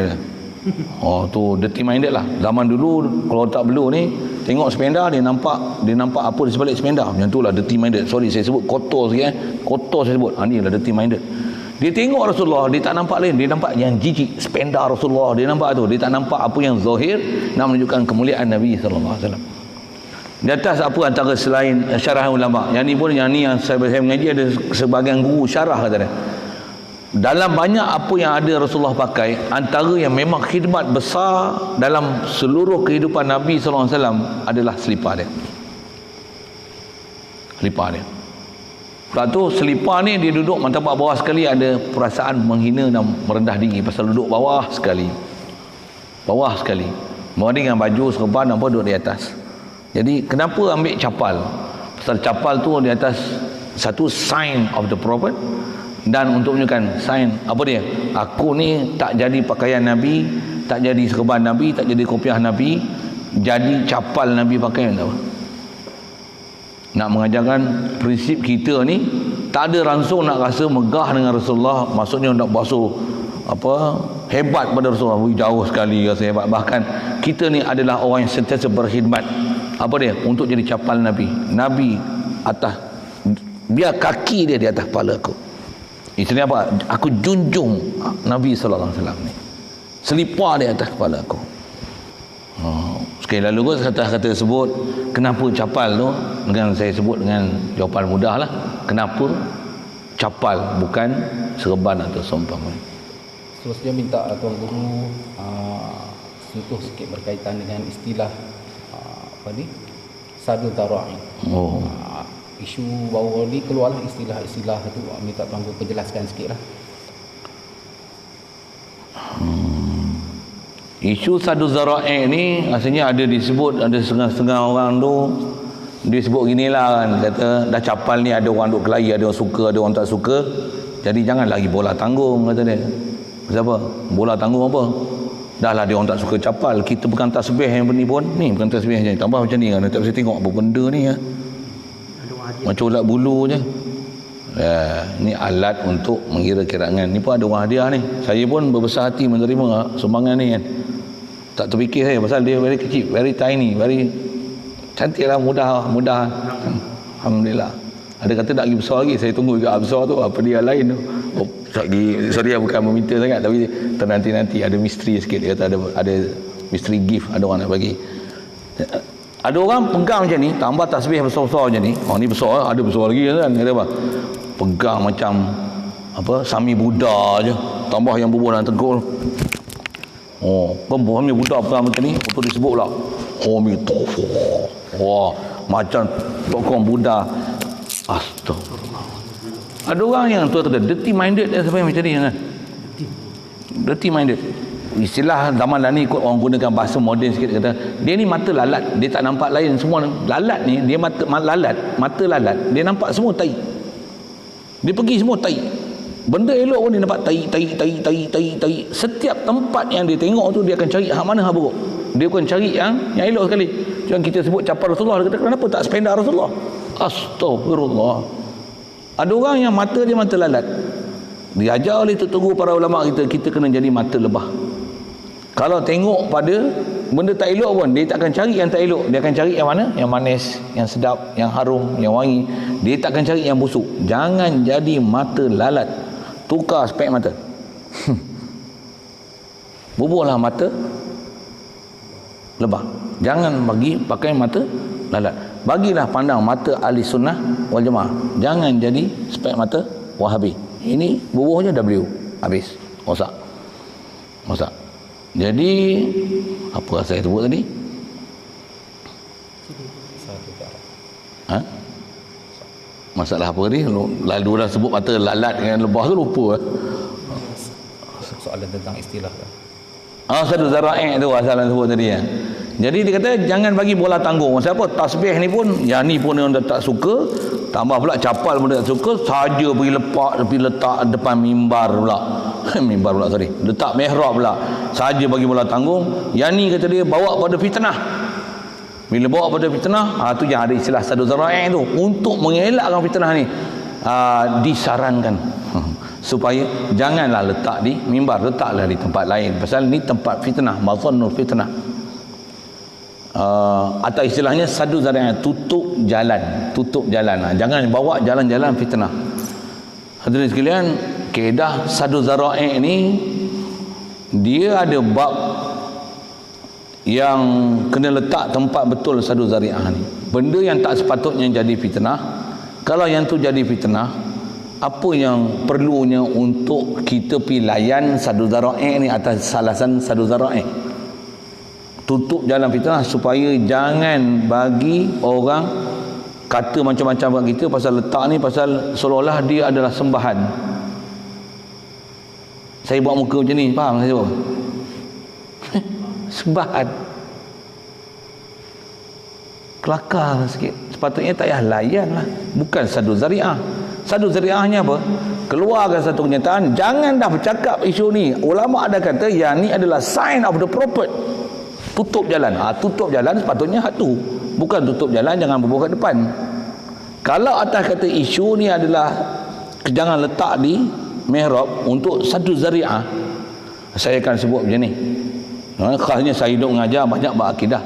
Oh tu dirty minded lah. Zaman dulu kalau otak blue ni tengok sependa, dia nampak apa di sebalik sependa. Macam tu lah dirty minded. Sorry saya sebut kotor sikit kotor saya sebut. Ni lah dirty minded. Dia tengok Rasulullah, dia tak nampak lain, dia nampak yang jijik sependa Rasulullah, dia nampak tu, dia tak nampak apa yang zahir nak menunjukkan kemuliaan Nabi sallallahu alaihi wasallam. Di atas apa antara selain syarah ulama, yang ni yang saya mengaji, ada sebahagian guru syarah kata dia, dalam banyak apa yang ada Rasulullah pakai, antara yang memang khidmat besar dalam seluruh kehidupan Nabi sallallahu alaihi wasallam adalah selipar dia. Selipar dia. Lepas tu selipar ni dia duduk tapak bawah sekali, ada perasaan menghina dan merendah diri pasal duduk bawah sekali. Bawah sekali. Berbanding dengan baju serban apa duduk di atas. Jadi kenapa ambil capal? Pasal capal tu di atas satu sign of the prophet, dan untuk menunjukkan sign apa dia? Aku ni tak jadi pakaian Nabi, tak jadi serban Nabi, tak jadi kopiah Nabi, jadi capal Nabi pakai. Nak mengajarkan prinsip kita ni tak ada langsung nak rasa megah dengan Rasulullah, maksudnya nak basuh apa hebat pada Rasulullah, jauh sekali rasa hebat. Bahkan kita ni adalah orang yang sentiasa berkhidmat apa dia, untuk jadi capal Nabi. Nabi atas, biar kaki dia di atas kepala aku. Istilahnya apa? Aku junjung Nabi sallallahu alaihi wasallam ni. Selipar dia atas kepala aku. Sekali lalu kot kata-kata sebut kenapa capal tu, dengan saya sebut dengan jawapan mudah lah. Kenapa capal bukan serban atau seumpama. Seterusnya minta Tuan Guru sentuh sikit berkaitan dengan istilah sadu tara'i. Isu baru ni keluarlah istilah-istilah tu, minta Tuan Guru penjelaskan sikit lah. Isu sadu zara'i ni asalnya ada disebut, ada setengah-setengah orang tu dia sebut ginilah kan, kata dah capal ni ada orang duk kelahi, ada orang suka, ada orang tak suka, jadi jangan lagi bola tanggung, kata dia. Siapa? Bola tanggung apa? Dah lah dia orang tak suka capal, kita pegang tasbih yang ni pun, ni pegang tasbih je, tambah macam ni kan, tak bisa tengok apa benda ni ya. Macam ulat bulu je. Ni alat untuk mengira kirangan. Ni pun ada orang hadiah ni. Saya pun berbesar hati menerima sumbangan ni kan. Tak terfikir saya pasal dia very kecil, very tiny, very cantik lah, mudah. Alhamdulillah. Ada kata nak pergi besar lagi, saya tunggu juga besar tu, apa dia lain tu. Sorry bukan meminta sangat, tapi nanti ada misteri sikit. Dia kata ada misteri gift, ada orang nak bagi. Ada orang pegang macam ni, tambah tasbih besar-besar macam ni. Oh ni besar, ada besar lagi kan. Kata apa? Pegang macam apa, Sami Buddha je, tambah yang bubuh dalam teguk. Sami Buddha pegang macam ni, betul disebut pula macam tokoh Buddha. Astagfirullah. Ada orang yang tu kata dirty minded dia, sampai macam ni kan. Dirty minded. Istilah zaman dah ni ikut orang gunakan bahasa moden sikit, kata dia ni mata lalat, dia tak nampak lain semua. Lalat ni dia mata lalat, dia nampak semua tai. Dia pergi semua tai. Benda elok pun dia nampak tai. Setiap tempat yang dia tengok tu dia akan cari hak mana hak buruk. Dia bukan cari yang elok sekali. Macam kita sebut capal Rasulullah, dia kata kenapa tak sependa Rasulullah? Astagfirullah. Ada orang yang mata dia mata lalat. Diajar oleh tok guru para ulama kita kena jadi mata lebah. Kalau tengok pada benda tak elok pun, dia tak akan cari yang tak elok. Dia akan cari yang mana? Yang manis, yang sedap, yang harum, yang wangi. Dia tak akan cari yang busuk. Jangan jadi mata lalat. Tukar spek mata. Bubuhlah mata lebah. Jangan bagi pakai mata lalat. Bagilah pandang mata ahli sunnah wal jamaah. Jangan jadi spek mata Wahabi. Ini bubuhnya W. Habis. Rosak. Jadi apa saya sebut tadi? Ha? Masalah apa tadi? Lalu dah sebut mata lalat dengan lebah tu lupa. Soalan tentang istilah lah. Satu zara'i tu asal yang sebut tadi ya. Jadi dia kata jangan bagi bola tanggung. Siapa tasbih ni pun, yang ni pun yang tak suka, tambah pula capal pun tak suka, saja pergi letak depan mimbar pula. Letak mihrab pula. Saja bagi bola tanggung. Yang ni kata dia bawa pada fitnah. Bila bawa pada fitnah, tu yang ada istilah sadu zara'i tu. Untuk mengelakkan fitnah ni, disarankan supaya janganlah letak di mimbar, letaklah di tempat lain. Pasal ni tempat fitnah, mazannul fitnah. Atau istilahnya sadu zara'i, tutup jalan. Jangan bawa jalan-jalan fitnah. Hadirin sekalian, kaedah sadu zara'i ni dia ada bab yang kena letak tempat betul sadu zari'ah ni. Benda yang tak sepatutnya jadi fitnah, kalau yang tu jadi fitnah, apa yang perlunya untuk kita pergi layan sadu zara'i ni atas salasan sadu zara'i? Tutup jalan fitnah supaya jangan bagi orang kata macam-macam kat kita pasal letak ni, pasal seolah-olah dia adalah sembahan. Saya buat muka macam ni, faham saya? Sembahan. Kelakar sikit. Sepatutnya tak payah layan lah. Bukan sadu zari'ah. Sadu zari'ahnya apa? Keluarkan satu kenyataan, jangan dah bercakap isu ni. Ulama ada kata yang ni adalah sign of the prophet. Tutup jalan. Tutup jalan sepatutnya tu. Bukan tutup jalan jangan berbual kat depan. Kalau atas kata isu ni adalah jangan letak di mihrab untuk sadu zari'ah, saya akan sebut macam ni. Khasnya saya hidup mengajar banyak berakidah.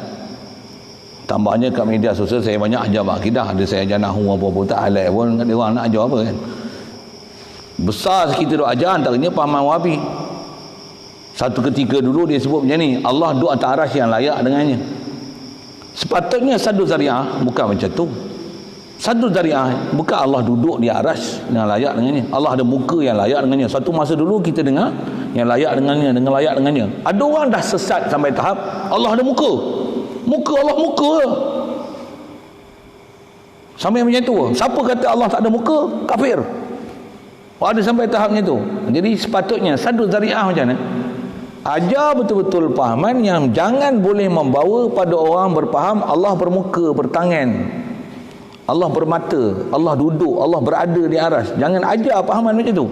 Tambahnya kat media sosial saya banyak ajar berakidah. Ada saya ajar nahu apa-apa tak halal pun, dia orang nak ajar apa kan. Besar kita duk ajar antaranya pahaman Wahabi. Satu ketika dulu dia sebut macam ni, Allah duduk atas arasy yang layak dengannya. Sepatutnya sadu zari'ah bukan macam tu. Sadu zari'ah bukan Allah duduk di arasy yang layak dengannya. Allah ada muka yang layak dengannya. Satu masa dulu kita dengar yang layak dengannya, dengan layak dengannya. Ada orang dah sesat sampai tahap Allah ada muka. Allah muka. Sampai macam tu. Siapa kata Allah tak ada muka? Kafir. Ada sampai tahapnya tu. Jadi sepatutnya sadu zari'ah macam mana? Ajar betul-betul pahaman yang jangan boleh membawa pada orang berfaham Allah bermuka, bertangan, Allah bermata, Allah duduk, Allah berada di aras. Jangan ajar pahaman macam tu.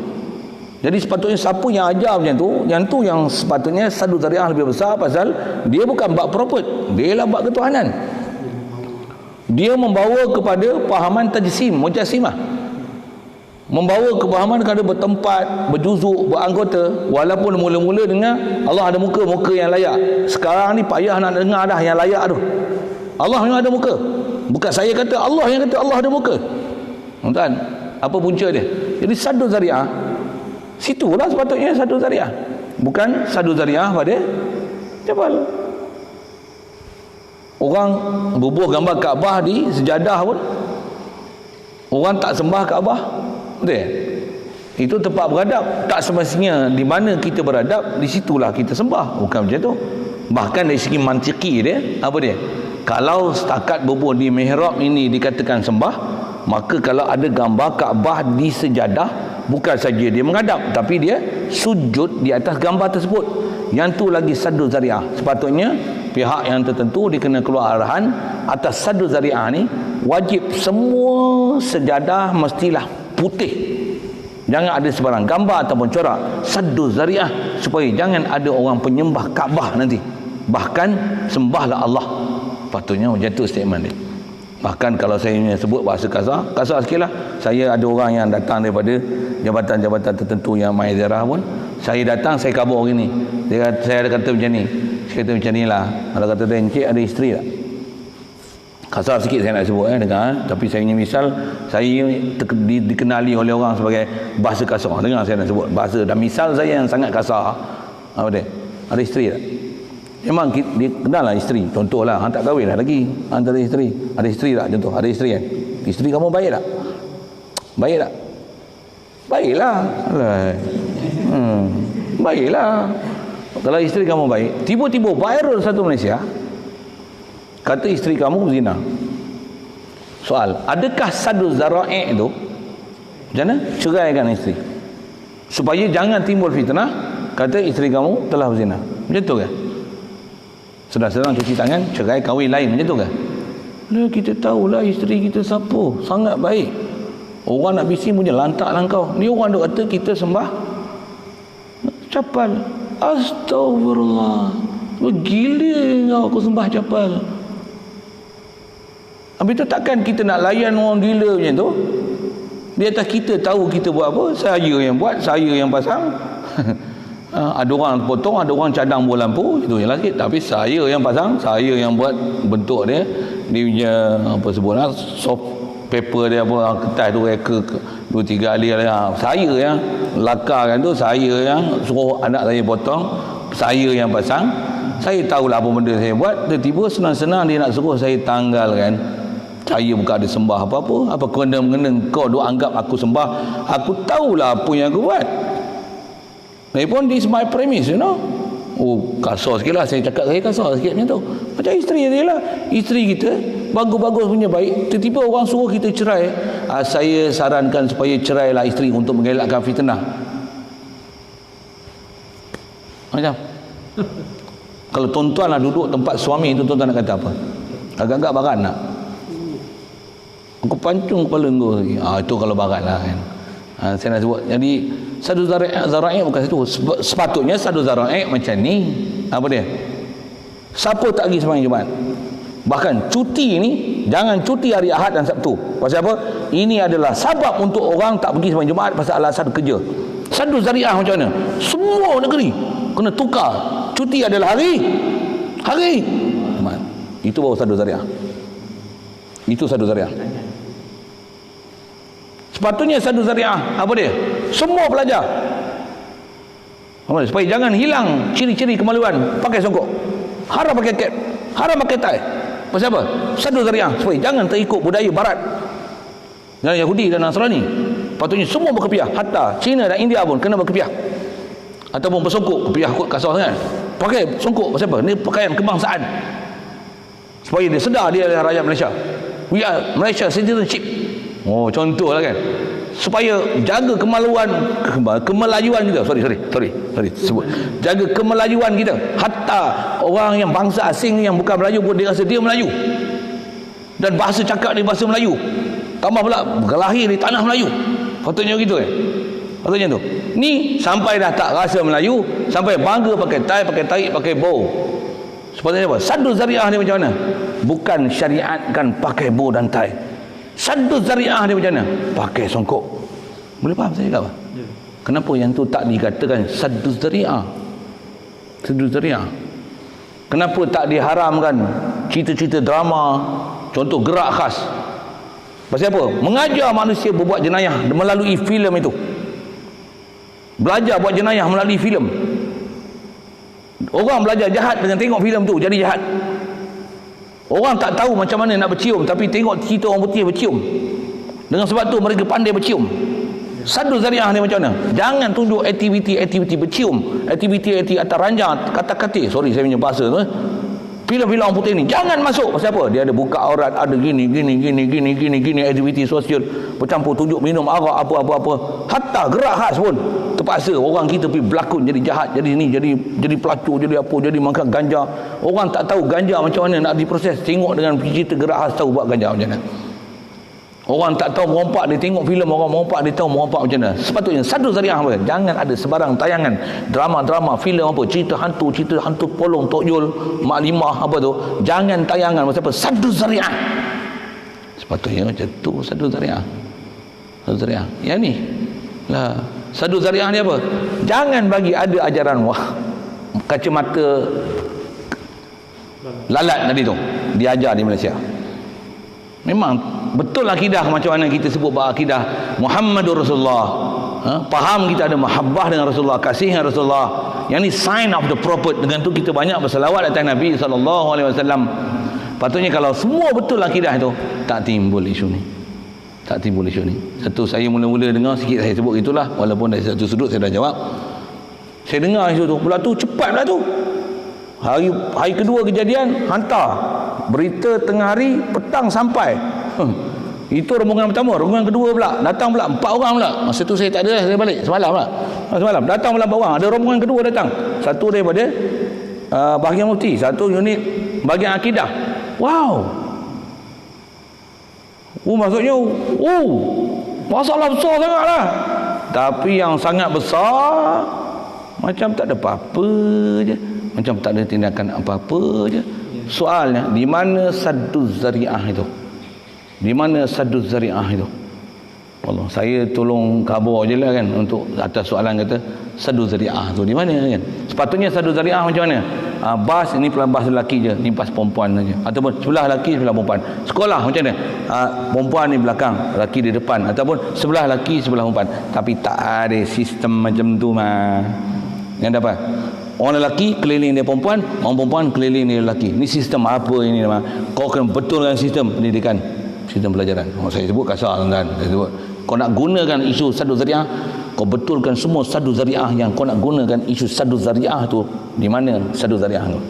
Jadi sepatutnya siapa yang ajar macam tu, yang tu yang sepatutnya sadu zari'ah lebih besar, pasal dia bukan bab prophet, dia lah bab ketuhanan. Dia membawa kepada pahaman tajsim, mujassimah. Membawa kepahaman kepada bertempat, berjuzuk, beranggota. Walaupun mula-mula dengar Allah ada muka yang layak. Sekarang ni payah nak dengar dah yang layak tu. Allah memang ada muka. Bukan saya kata, Allah yang kata Allah ada muka. Tuan, apa punca dia? Jadi sadu zari'ah, situlah sepatutnya sadu zari'ah. Bukan sadu zari'ah pada jabal. Orang bubuh gambar Kaabah di sejadah pun, orang tak sembah Kaabah. Betul? Itu tempat beradab. Tak semestinya di mana kita beradab, di situlah kita sembah. Bukan macam tu. Bahkan dari segi mantiki dia, apa dia? Kalau setakat bubuh di mihrab ini dikatakan sembah, maka kalau ada gambar Kaabah di sejadah, bukan saja dia menghadap, tapi dia sujud di atas gambar tersebut. Yang tu lagi sadu zari'ah. Sepatutnya pihak yang tertentu dia kena keluar arahan atas sadu zari'ah ni, wajib semua sejadah mestilah putih. Jangan ada sebarang gambar ataupun corak. Sadu zari'ah, supaya jangan ada orang penyembah Kaabah nanti. Bahkan sembahlah Allah. Patutnya macam tu statement dia. Bahkan kalau saya sebut bahasa kasar sikit lah. Saya ada orang yang datang daripada jabatan-jabatan tertentu yang maizarah pun, saya datang, saya kabur gini. Saya ada kata macam ni. Saya kata macam ni lah. Kalau kata dia, encik ada isteri tak? Kasar sikit saya nak sebut dengar. Tapi saya punya misal, saya dikenali oleh orang sebagai bahasa kasar. Dengar saya nak sebut bahasa dan misal saya yang sangat kasar. Apa dia? Ada isteri tak? Memang dia kenal lah isteri. Contohlah, hang tak kahwin lah lagi, hang tak ada isteri. Ada isteri tak? Contoh, ada isteri kan? Isteri kamu baik tak? Baik tak? Baiklah. Baiklah. Kalau isteri kamu baik, tiba-tiba viral satu Malaysia kata isteri kamu zina. Soal, adakah sadu zara'i itu macam mana? Ceraikan isteri supaya jangan timbul fitnah kata isteri kamu telah berzina. Macam tu kan? Sedang-sedang cuci tangan, cerai kahwin lain, macam tu kan? Kita tahulah isteri kita siapa, sangat baik. Orang nak bising punya lantaklah kau. Ni orang duk kata kita sembah capal. Astagfirullah. Gila kau, aku sembah capal. Habis tu takkan kita nak layan orang gila macam tu? Di atas kita tahu kita buat apa, saya yang buat, saya yang pasang. Ada orang potong, ada orang cadang bola lampu, itu yang lagi. Tapi saya yang pasang, saya yang buat bentuk dia. Dia punya apa sebutlah, soft paper dia apa, kertas tu reka 2-3 ali lah. Saya yang lakarkan tu, saya yang suruh anak saya potong, saya yang pasang. Saya tahulah apa benda saya buat. Tiba-tiba senang-senang dia nak suruh saya tanggalkan. Saya bukan ada sembah apa-apa. Apa kena-mengena kau duk anggap aku sembah. Aku tahulah apa yang aku buat. Pun this my premise, you know. Oh, kasar sikit lah. Saya cakap saya kasar sikit macam tu. Macam isteri dia lah. Isteri kita bagus-bagus punya baik. Tiba-tiba orang suruh kita cerai. Saya sarankan supaya cerailah isteri untuk mengelakkan fitnah. Macam kalau tuan-tuan lah duduk tempat suami tu, tuan-tuan nak kata apa? Agak-agak barat nak? Aku pancung kepala kau. Itu kalau barat lah kan. Saya nak sebut. Jadi sadu zara'i bukan situ. Sepatutnya sadu zara'i macam ni. Apa dia? Siapa tak pergi sembahyang Jumaat? Bahkan cuti ni, jangan cuti hari Ahad dan Sabtu. Pasal apa? Ini adalah sebab untuk orang tak pergi sembahyang Jumaat pasal alasan kerja. Sadu zari'ah macam mana? Semua negeri kena tukar. Cuti adalah hari Jumaat. Itu baru sadu zari'ah. Itu sadu zari'ah. Sepatutnya sadu zari'ah apa dia? Semua pelajar supaya jangan hilang ciri-ciri kemaluan, pakai songkok, haram pakai cap, haram pakai tie. Pasal apa? Sadu zari'ah supaya jangan terikut budaya barat dan Yahudi dan Nasrani. Patutnya semua berkepiah, hatta China dan India pun kena berkepiah ataupun bersongkok. Kepiah kot kasar sangat, pakai songkok. Pasal apa? Ni pakaian kebangsaan supaya dia sedar dia adalah rakyat Malaysia. We are Malaysia citizenship. Oh, contohlah kan, supaya jaga kemelayuan kita. Sorry sebut, jaga kemelayuan kita. Hatta orang yang bangsa asing yang bukan Melayu pun dia rasa dia Melayu dan bahasa cakap dia bahasa Melayu, tambah pula berlahir di tanah Melayu. Patutnya gitu kan? Patutnya tu. Ni sampai dah tak rasa Melayu, sampai bangga pakai tie, pakai tarik, pakai bow. Sepatutnya apa? Sadu zari'ah dia macam mana? Bukan syariatkan pakai bow dan tie. Sadu zari'ah dia macam mana? Pakai songkok. Boleh faham saya tak apa? Ya. Kenapa yang tu tak dikatakan sadu zari'ah? Sadu zari'ah. Kenapa tak diharamkan cerita-cerita drama, contoh gerak khas? Pasal apa? Mengajar manusia berbuat jenayah melalui filem itu. Belajar buat jenayah melalui filem. Orang belajar jahat dengan tengok filem tu jadi jahat. Orang tak tahu macam mana nak bercium, tapi tengok cerita orang putih bercium. Dengan sebab tu mereka pandai bercium. Sadu zari'ah ni macam mana? Jangan tunjuk aktiviti bercium, aktiviti atas ranjang, kata-kata. Sorry saya punya bahasa tu. Filem-filem orang putih ni jangan masuk. Pasal apa? Dia ada buka aurat, ada gini aktiviti sosial, bercampur tunjuk minum arak apa. Hatta gerak khas pun terpaksa orang kita pergi berlakon jadi jahat, jadi ni, jadi pelacur, jadi apa, jadi makan ganja. Orang tak tahu ganja macam mana nak diproses, tengok dengan cerita gerak khas tahu buat ganja macam mana. Orang tak tahu merompak, dia tengok filem orang merompak, dia tahu merompak macam mana. Sepatutnya sadu zari'ah apa? Jangan ada sebarang tayangan drama, filem apa, cerita hantu polong, Tok Yul, Mak Limah apa tu. Jangan tayangan. Pasal apa? Sadu zari'ah. Sepatutnya macam tu saddu zari'ah. Saddu zari'ah. Yang ni lah saddu zari'ah ni apa? Jangan bagi ada ajaran kacamata lalat tadi tu diajar di Malaysia. Memang betul akidah macam mana kita sebut bahawa akidah Muhammadur Rasulullah. Faham kita ada mahabbah dengan Rasulullah, kasih dengan Rasulullah. Yang ni sign of the prophet. Dengan tu kita banyak berselawat atas Nabi SAW. Patutnya kalau semua betul akidah itu, tak timbul isu ni. Tak timbul isu ni. Satu, saya mula-mula dengar sikit, saya sebut itulah, walaupun dari satu sudut saya dah jawab. Saya dengar isu tu, pula tu cepat pula tu. Hari kedua kejadian, hantar berita tengah hari, petang sampai. Itu rombongan pertama. Rombongan kedua pula datang pula 4 orang pula. Masa tu saya tak ada, saya balik semalam pula. Semalam datang pula 4 orang. Ada rombongan kedua datang. Satu daripada bahagian mufti, satu unit bahagian akidah. Wow. Maksudnya masalah besar sangatlah. Tapi yang sangat besar macam tak ada apa-apa je. Macam tak ada tindakan apa-apa je. Soalnya, di mana saddu zari'ah itu? Di mana saddu zari'ah itu? Allah, saya tolong khabar je lah kan untuk atas soalan kata saddu zari'ah tu di mana kan? Sepatutnya saddu zari'ah macam mana? Bas ini bas lelaki je, ni bas perempuan saja. Ataupun sebelah lelaki, sebelah perempuan. Sekolah macam mana? Perempuan ni belakang, lelaki di depan. Ataupun sebelah lelaki, sebelah perempuan. Tapi tak ada sistem macam tu mah. Yang dapat? Orang lelaki keliling dia perempuan, orang perempuan keliling dia lelaki. Ni sistem apa ini mah? Kau kena betulkan sistem pendidikan, sistem pelajaran. Saya sebut kasar tuan-tuan. Saya sebut, kau nak gunakan isu saddu zari'ah, kau betulkan semua saddu zari'ah yang kau nak gunakan isu saddu zari'ah tu. Di mana saddu zari'ah tu?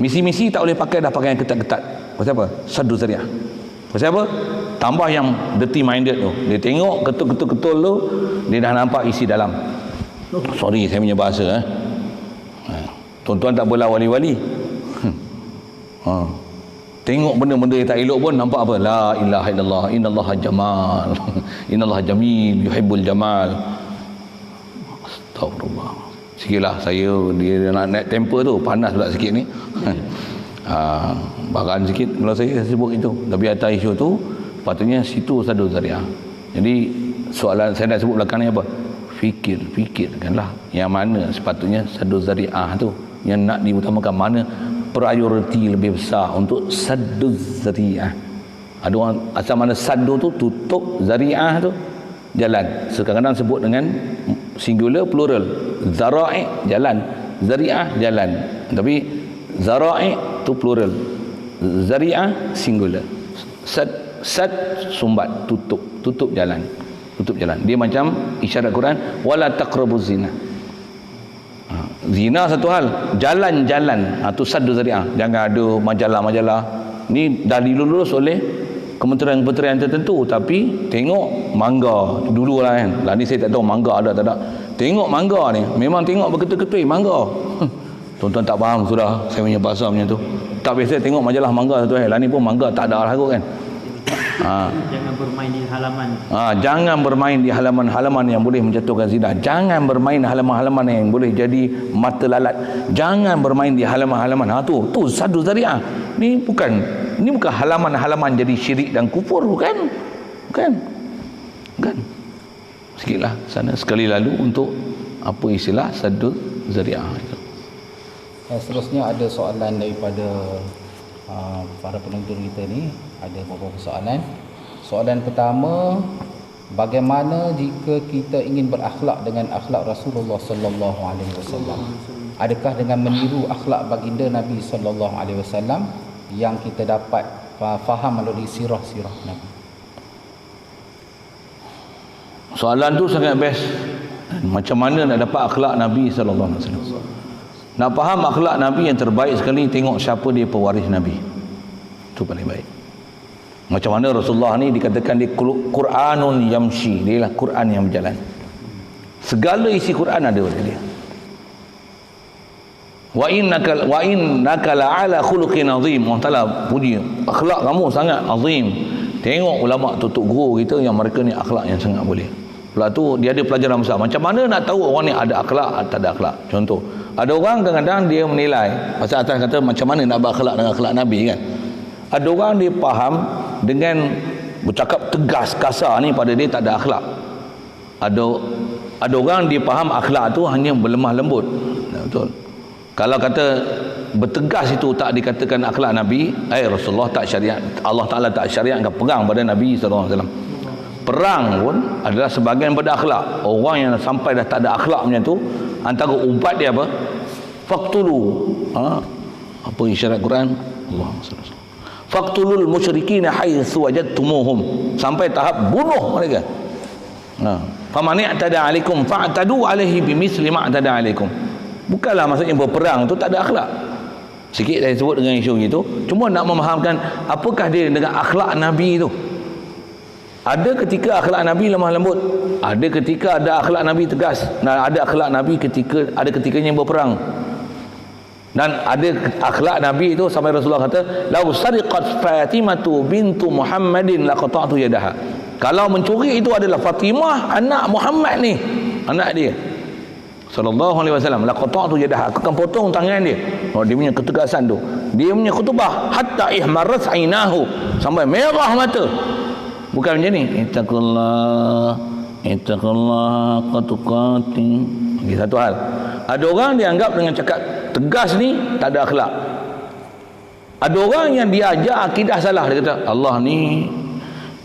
Misi-misi tak boleh pakai, dah pakai yang ketat-ketat. Pasal apa? Saddu zari'ah. Pasal apa? Tambah yang dirty minded tu. Dia tengok ketul-ketul tu, dia dah nampak isi dalam. Sorry saya punya bahasa tuan-tuan tak boleh wali-wali. Tengok benda-benda yang tak elok pun nampak apa? La ilaha illallah, innallaha jamal. Innallaha jamil, yuhibbul jamal. Astagfirullah. Sikitlah saya dia nak naik temper tu, panas pula sikit ni. Baran sikit kalau saya sebut itu. Tapi atas isu tu patutnya situ saddu zari'ah. Jadi soalan saya nak sebut belakang ni apa? Fikirkanlah yang mana sepatutnya saddu zari'ah tu, yang nak diutamakan mana prioriti lebih besar untuk saddu zari'ah. Ada orang asal mana saddu tu tutup, zari'ah tu jalan. Sekarang sebut dengan singular plural. Zara'i jalan, zari'ah jalan. Tapi zara'i tu plural, zari'ah singular. Sad sumbat, tutup jalan. Tutup jalan. Dia macam isyarat Quran, wala taqrabuz zina. Zina satu hal, jalan-jalan tu saddu zari'ah. Jangan ada majalah-majalah. Ni dah dilulus oleh kementerian-kementerian tertentu, tapi tengok mangga dululah kan. Lah ni saya tak tahu mangga ada tak ada. Tengok mangga ni, memang tengok berketul-ketul mangga. Tuan-tuan tak faham sudah saya punya bahasa macam tu. Tak biasa tengok majalah mangga satu lah ni pun mangga tak ada lah kot kan. Jangan bermain di halaman. Jangan bermain di halaman-halaman yang boleh menjatuhkan zina. Jangan bermain halaman-halaman yang boleh jadi mata lalat. Jangan bermain di halaman-halaman. Tu saddu zari'ah. Ni bukan halaman-halaman jadi syirik dan kufur, bukan. Sikitlah sana sekali lalu untuk apa istilah saddu zari'ah itu. Seterusnya ada soalan daripada para penonton kita ni. Ada beberapa soalan. Soalan pertama, bagaimana jika kita ingin berakhlak dengan akhlak Rasulullah sallallahu alaihi wasallam? Adakah dengan meniru akhlak baginda Nabi sallallahu alaihi wasallam yang kita dapat faham melalui sirah-sirah Nabi? Soalan tu sangat best. Macam mana nak dapat akhlak Nabi sallallahu alaihi wasallam? Nak faham akhlak Nabi yang terbaik sekali, tengok siapa dia pewaris Nabi. Itu paling baik. Macam mana Rasulullah ni dikatakan dia Quranun yamshi, dia lah Quran yang berjalan. Segala isi Quran ada pada dia. Wa innaka la'ala khuluqin azim. Allah Taala puji akhlak kamu sangat azim. Tengok ulama tutup guru kita yang mereka ni akhlak yang sangat boleh. Pula tu dia ada pelajaran besar. Macam mana nak tahu orang ni ada akhlak atau tak ada akhlak? Contoh, ada orang kadang-kadang dia menilai pasal atas kata macam mana nak berakhlak dengan akhlak Nabi kan. Ada orang dia faham dengan bercakap tegas kasar ni pada dia tak ada akhlak. Ada orang dia faham akhlak tu hanya berlemah lembut. Betul. Kalau kata bertegas itu tak dikatakan akhlak Nabi, Rasulullah tak syariat, Allah Ta'ala tak syariatkan perang pada Nabi SAW. Perang pun adalah sebahagian pada akhlak. Orang yang sampai dah tak ada akhlak macam tu, antara ubat dia apa? Faqtulu. Apa isyarat Quran? Allahumma salli alaihi wasallam. Faqtulul musyrikina haitsu wajadtumuhum, sampai tahap bunuh mereka. Faman i'tada 'alaikum fa'tadu 'alaihi bimithli ma i'tada 'alaikum. Bukanlah maksudnya berperang tu tak ada akhlak. Sikit saya sebut dengan isu gitu, cuma nak memahamkan apakah dia dengan akhlak Nabi tu. Ada ketika akhlak Nabi lemah lembut, ada ketika ada akhlak Nabi tegas, dan ada akhlak Nabi ada ketikanya berperang. Dan ada akhlak Nabi itu sampai Rasulullah kata, "Lau sariqat Fatimatu bintu Muhammadin laqata'tu yadaha." Kalau mencuri itu adalah Fatimah anak Muhammad ni, anak dia sallallahu alaihi wasallam, laqata'tu yadaha, aku akan potong tangan dia. Dia punya ketegasan tu, dia punya khutbah hatta ihmarat ainahu, sampai merah mata. Bukan macam ni, ittaqullah qatuqati. Ini satu hal. Ada orang dianggap dengan cakap tegas ni tak ada akhlak. Ada orang yang diajar akidah salah, dia kata Allah ni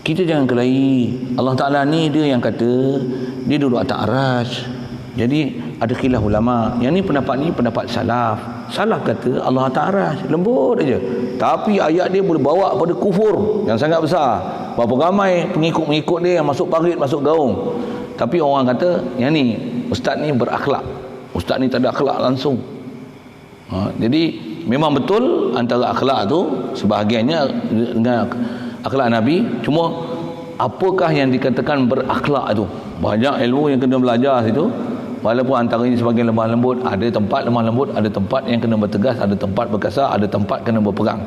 kita jangan kelahi, Allah Ta'ala ni dia yang kata dia duduk atas aras. Jadi ada khilaf ulama, yang ni pendapat salaf. Salaf kata Allah Ta'ala lembut aja, tapi ayat dia boleh bawa pada kufur yang sangat besar. Berapa ramai pengikut-pengikut dia yang masuk parit, masuk gaung. Tapi orang kata yang ni ustaz ni berakhlak, ustaz ni tak ada akhlak langsung. Jadi memang betul antara akhlak tu sebahagiannya dengan akhlak Nabi. Cuma apakah yang dikatakan berakhlak tu? Banyak ilmu yang kena belajar situ. Walaupun antara ini sebagian lemah lembut, ada tempat lemah lembut, ada tempat yang kena bertegas, ada tempat berkasar, ada tempat kena berperang.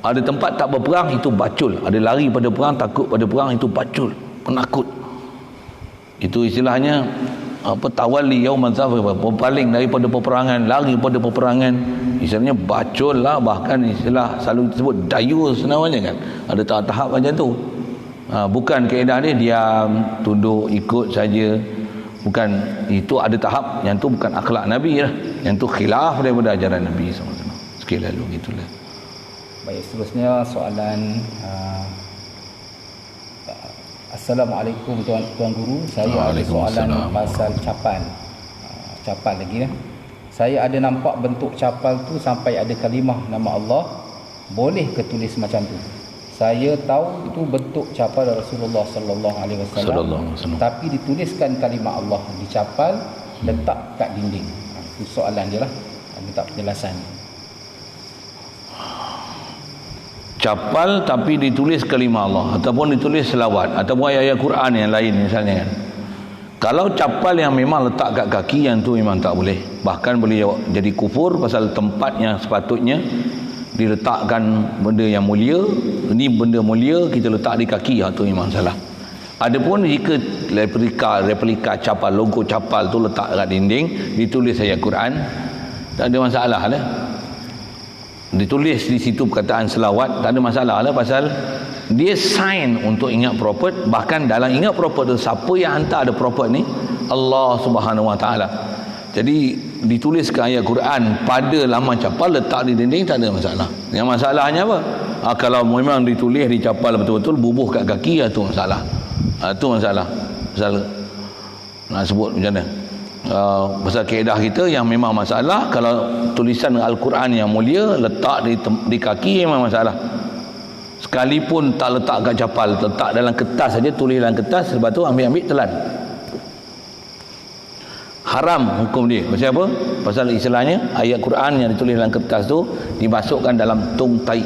Ada tempat tak berperang, itu bacul. Ada lari pada perang, takut pada perang, itu bacul, penakut. Itu istilahnya tawalli yaumaz zafir, berpaling daripada peperangan, lari pada peperangan. Istilahnya bacul lah, bahkan istilah selalu disebut dayus namanya kan. Ada tahap-tahap macam tu. Bukan kaedah dia diam, tunduk, ikut saja. Bukan, itu ada tahap. Yang tu bukan akhlak Nabi lah. Yang tu khilaf daripada ajaran Nabi SAW. Sekali lalu gitulah. Baik, seterusnya soalan Assalamualaikum Tuan Guru. Saya ada soalan pasal capal. Capal lagi ya. Saya ada nampak bentuk capal tu sampai ada kalimah nama Allah. Boleh ke tulis macam tu? Saya tahu itu bentuk capal Rasulullah sallallahu alaihi wasallam, tapi dituliskan kalimah Allah di capal, letak kat dinding. Itu soalan je lah. Minta penjelasan. Capal tapi ditulis kalimah Allah, ataupun ditulis selawat, ataupun ayat-ayat Quran yang lain misalnya kan. Kalau capal yang memang letak kat kaki, yang tu memang tak boleh. Bahkan boleh jadi kufur pasal tempat yang sepatutnya diletakkan benda yang mulia. Ini benda mulia kita letak di kaki, itu memang salah. Adapun jika replika capal, logo capal tu letak kat dinding, ditulis ayat Quran, tak ada masalah lah. Ditulis di situ perkataan selawat, tak ada masalah lah, pasal dia sign untuk ingat prophet. Bahkan dalam ingat prophet tu, siapa yang hantar ada prophet ni? Allah Subhanahu Wa Taala. Jadi dituliskan ayat Quran pada laman capal, letak di dinding, tak ada masalah. Yang masalahnya apa? Kalau memang ditulis di capal betul-betul, bubuh kat kaki, itu masalah. Itu masalah. Nak sebut macam mana? Pasal kaedah kita yang memang masalah, kalau tulisan Al-Quran yang mulia letak di kaki memang masalah. Sekalipun tak letak kat capal, letak dalam kertas saja, tulis dalam kertas, lepas tu ambil telan. Haram hukum dia. Pasal apa? Pasal istilahnya ayat Quran yang ditulis dalam kertas tu dimasukkan dalam tungtai.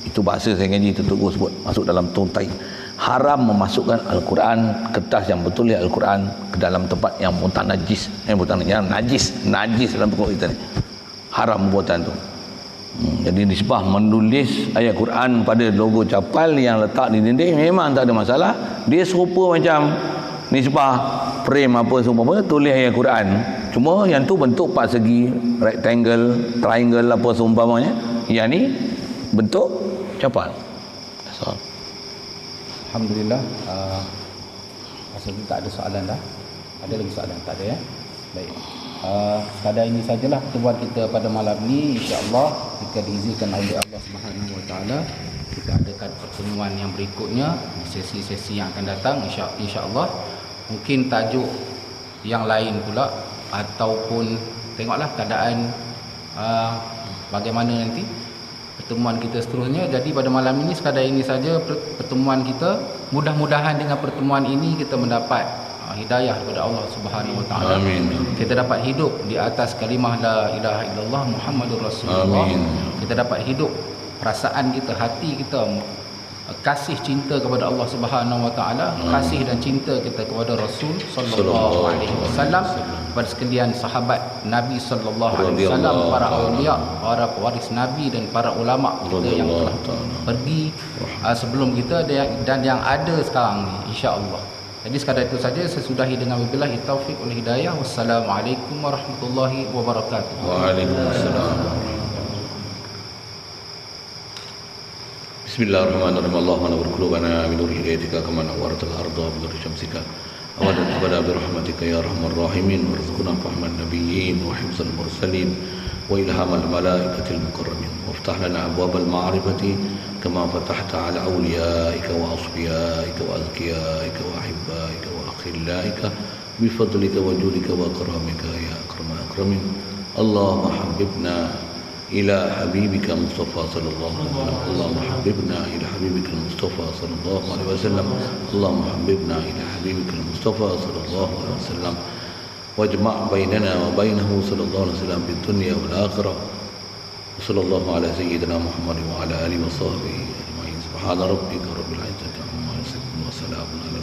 Itu bahasa saya ngaji tertulis sebut, masuk dalam tungtai. Haram memasukkan Al-Quran, kertas yang betul Al-Quran, ke dalam tempat yang najis. Najis dalam buku kita ni. Haram perbuatan tu. Jadi nisbah menulis ayat Quran pada logo capal yang letak di dinding memang tak ada masalah. Dia serupa macam nisbah frame apa semua, tulis ayat Quran. Cuma yang tu bentuk empat segi, rectangle, triangle apa seumpamanya. Yang ni bentuk capal. So Alhamdulillah. Rasa kita tak ada soalan dah. Ada lagi soalan? Tak ada ya? Baik. Sekadar ini sajalah pertemuan kita pada malam ni. InsyaAllah jika diizinkan oleh Allah Subhanahu Wa Taala, kita adakan pertemuan yang berikutnya di sesi-sesi yang akan datang, insya-Allah. Mungkin tajuk yang lain pula, ataupun tengoklah keadaan bagaimana nanti pertemuan kita seterusnya. Jadi pada malam ini sekadar ini saja pertemuan kita. Mudah-mudahan dengan pertemuan ini kita mendapat hidayah daripada Allah Subhanahu Wa Taala. Amin. Kita dapat hidup di atas kalimah la ilaha illallah Muhammadur Rasulullah. Amin. Kita dapat hidup perasaan kita, hati kita kasih cinta kepada Allah Subhanahu Wa Taala, kasih dan cinta kita kepada Rasul sallallahu alaihi wasallam, kepada sekalian sahabat Nabi sallallahu alaihi wasallam, para aulia, para pewaris Nabi dan para ulama kita yang telah pergi sebelum kita dan yang ada sekarang ni, insya-Allah. Jadi sekadar itu saja, saya sudahi dengan wabillahi taufik wal hidayah. Wassalamualaikum warahmatullahi wabarakatuh. Waalaikumsalam. Bismillahirrahmanirrahim. Allahumma nawwir qulubana bi nuri hidayatika kama nawwartal arda bi nuri syamsika. Awadan abada bi rahmatika ya arhamar rahimin. Warzuqna fahman nabiyyin wa hifzal mursalin wa ilhamal malaikatil mukarramin. Waftah lana abwabal ma'rifati كما فتحت على أوليائك وأصفيائك وأذكيائك وأحبائك وأخلائك بفضلك وجودك وكرمك يا أكرم الأكرمين. اللهم حببنا إلى حبيبك مصطفى صلى الله عليه وسلم. اللهم حببنا إلى حبيبك المصطفى صلى الله عليه وسلم. اللهم حببنا إلى حبيبك المصطفى صلى الله عليه وسلم واجمع بيننا وبينه صلى الله عليه وسلم في الدنيا والآخرة. وصلى الله على سيدنا محمد وعلى آله وصحبه أجمعين. سبحان ربك رب العزة عما يصفون وسلام على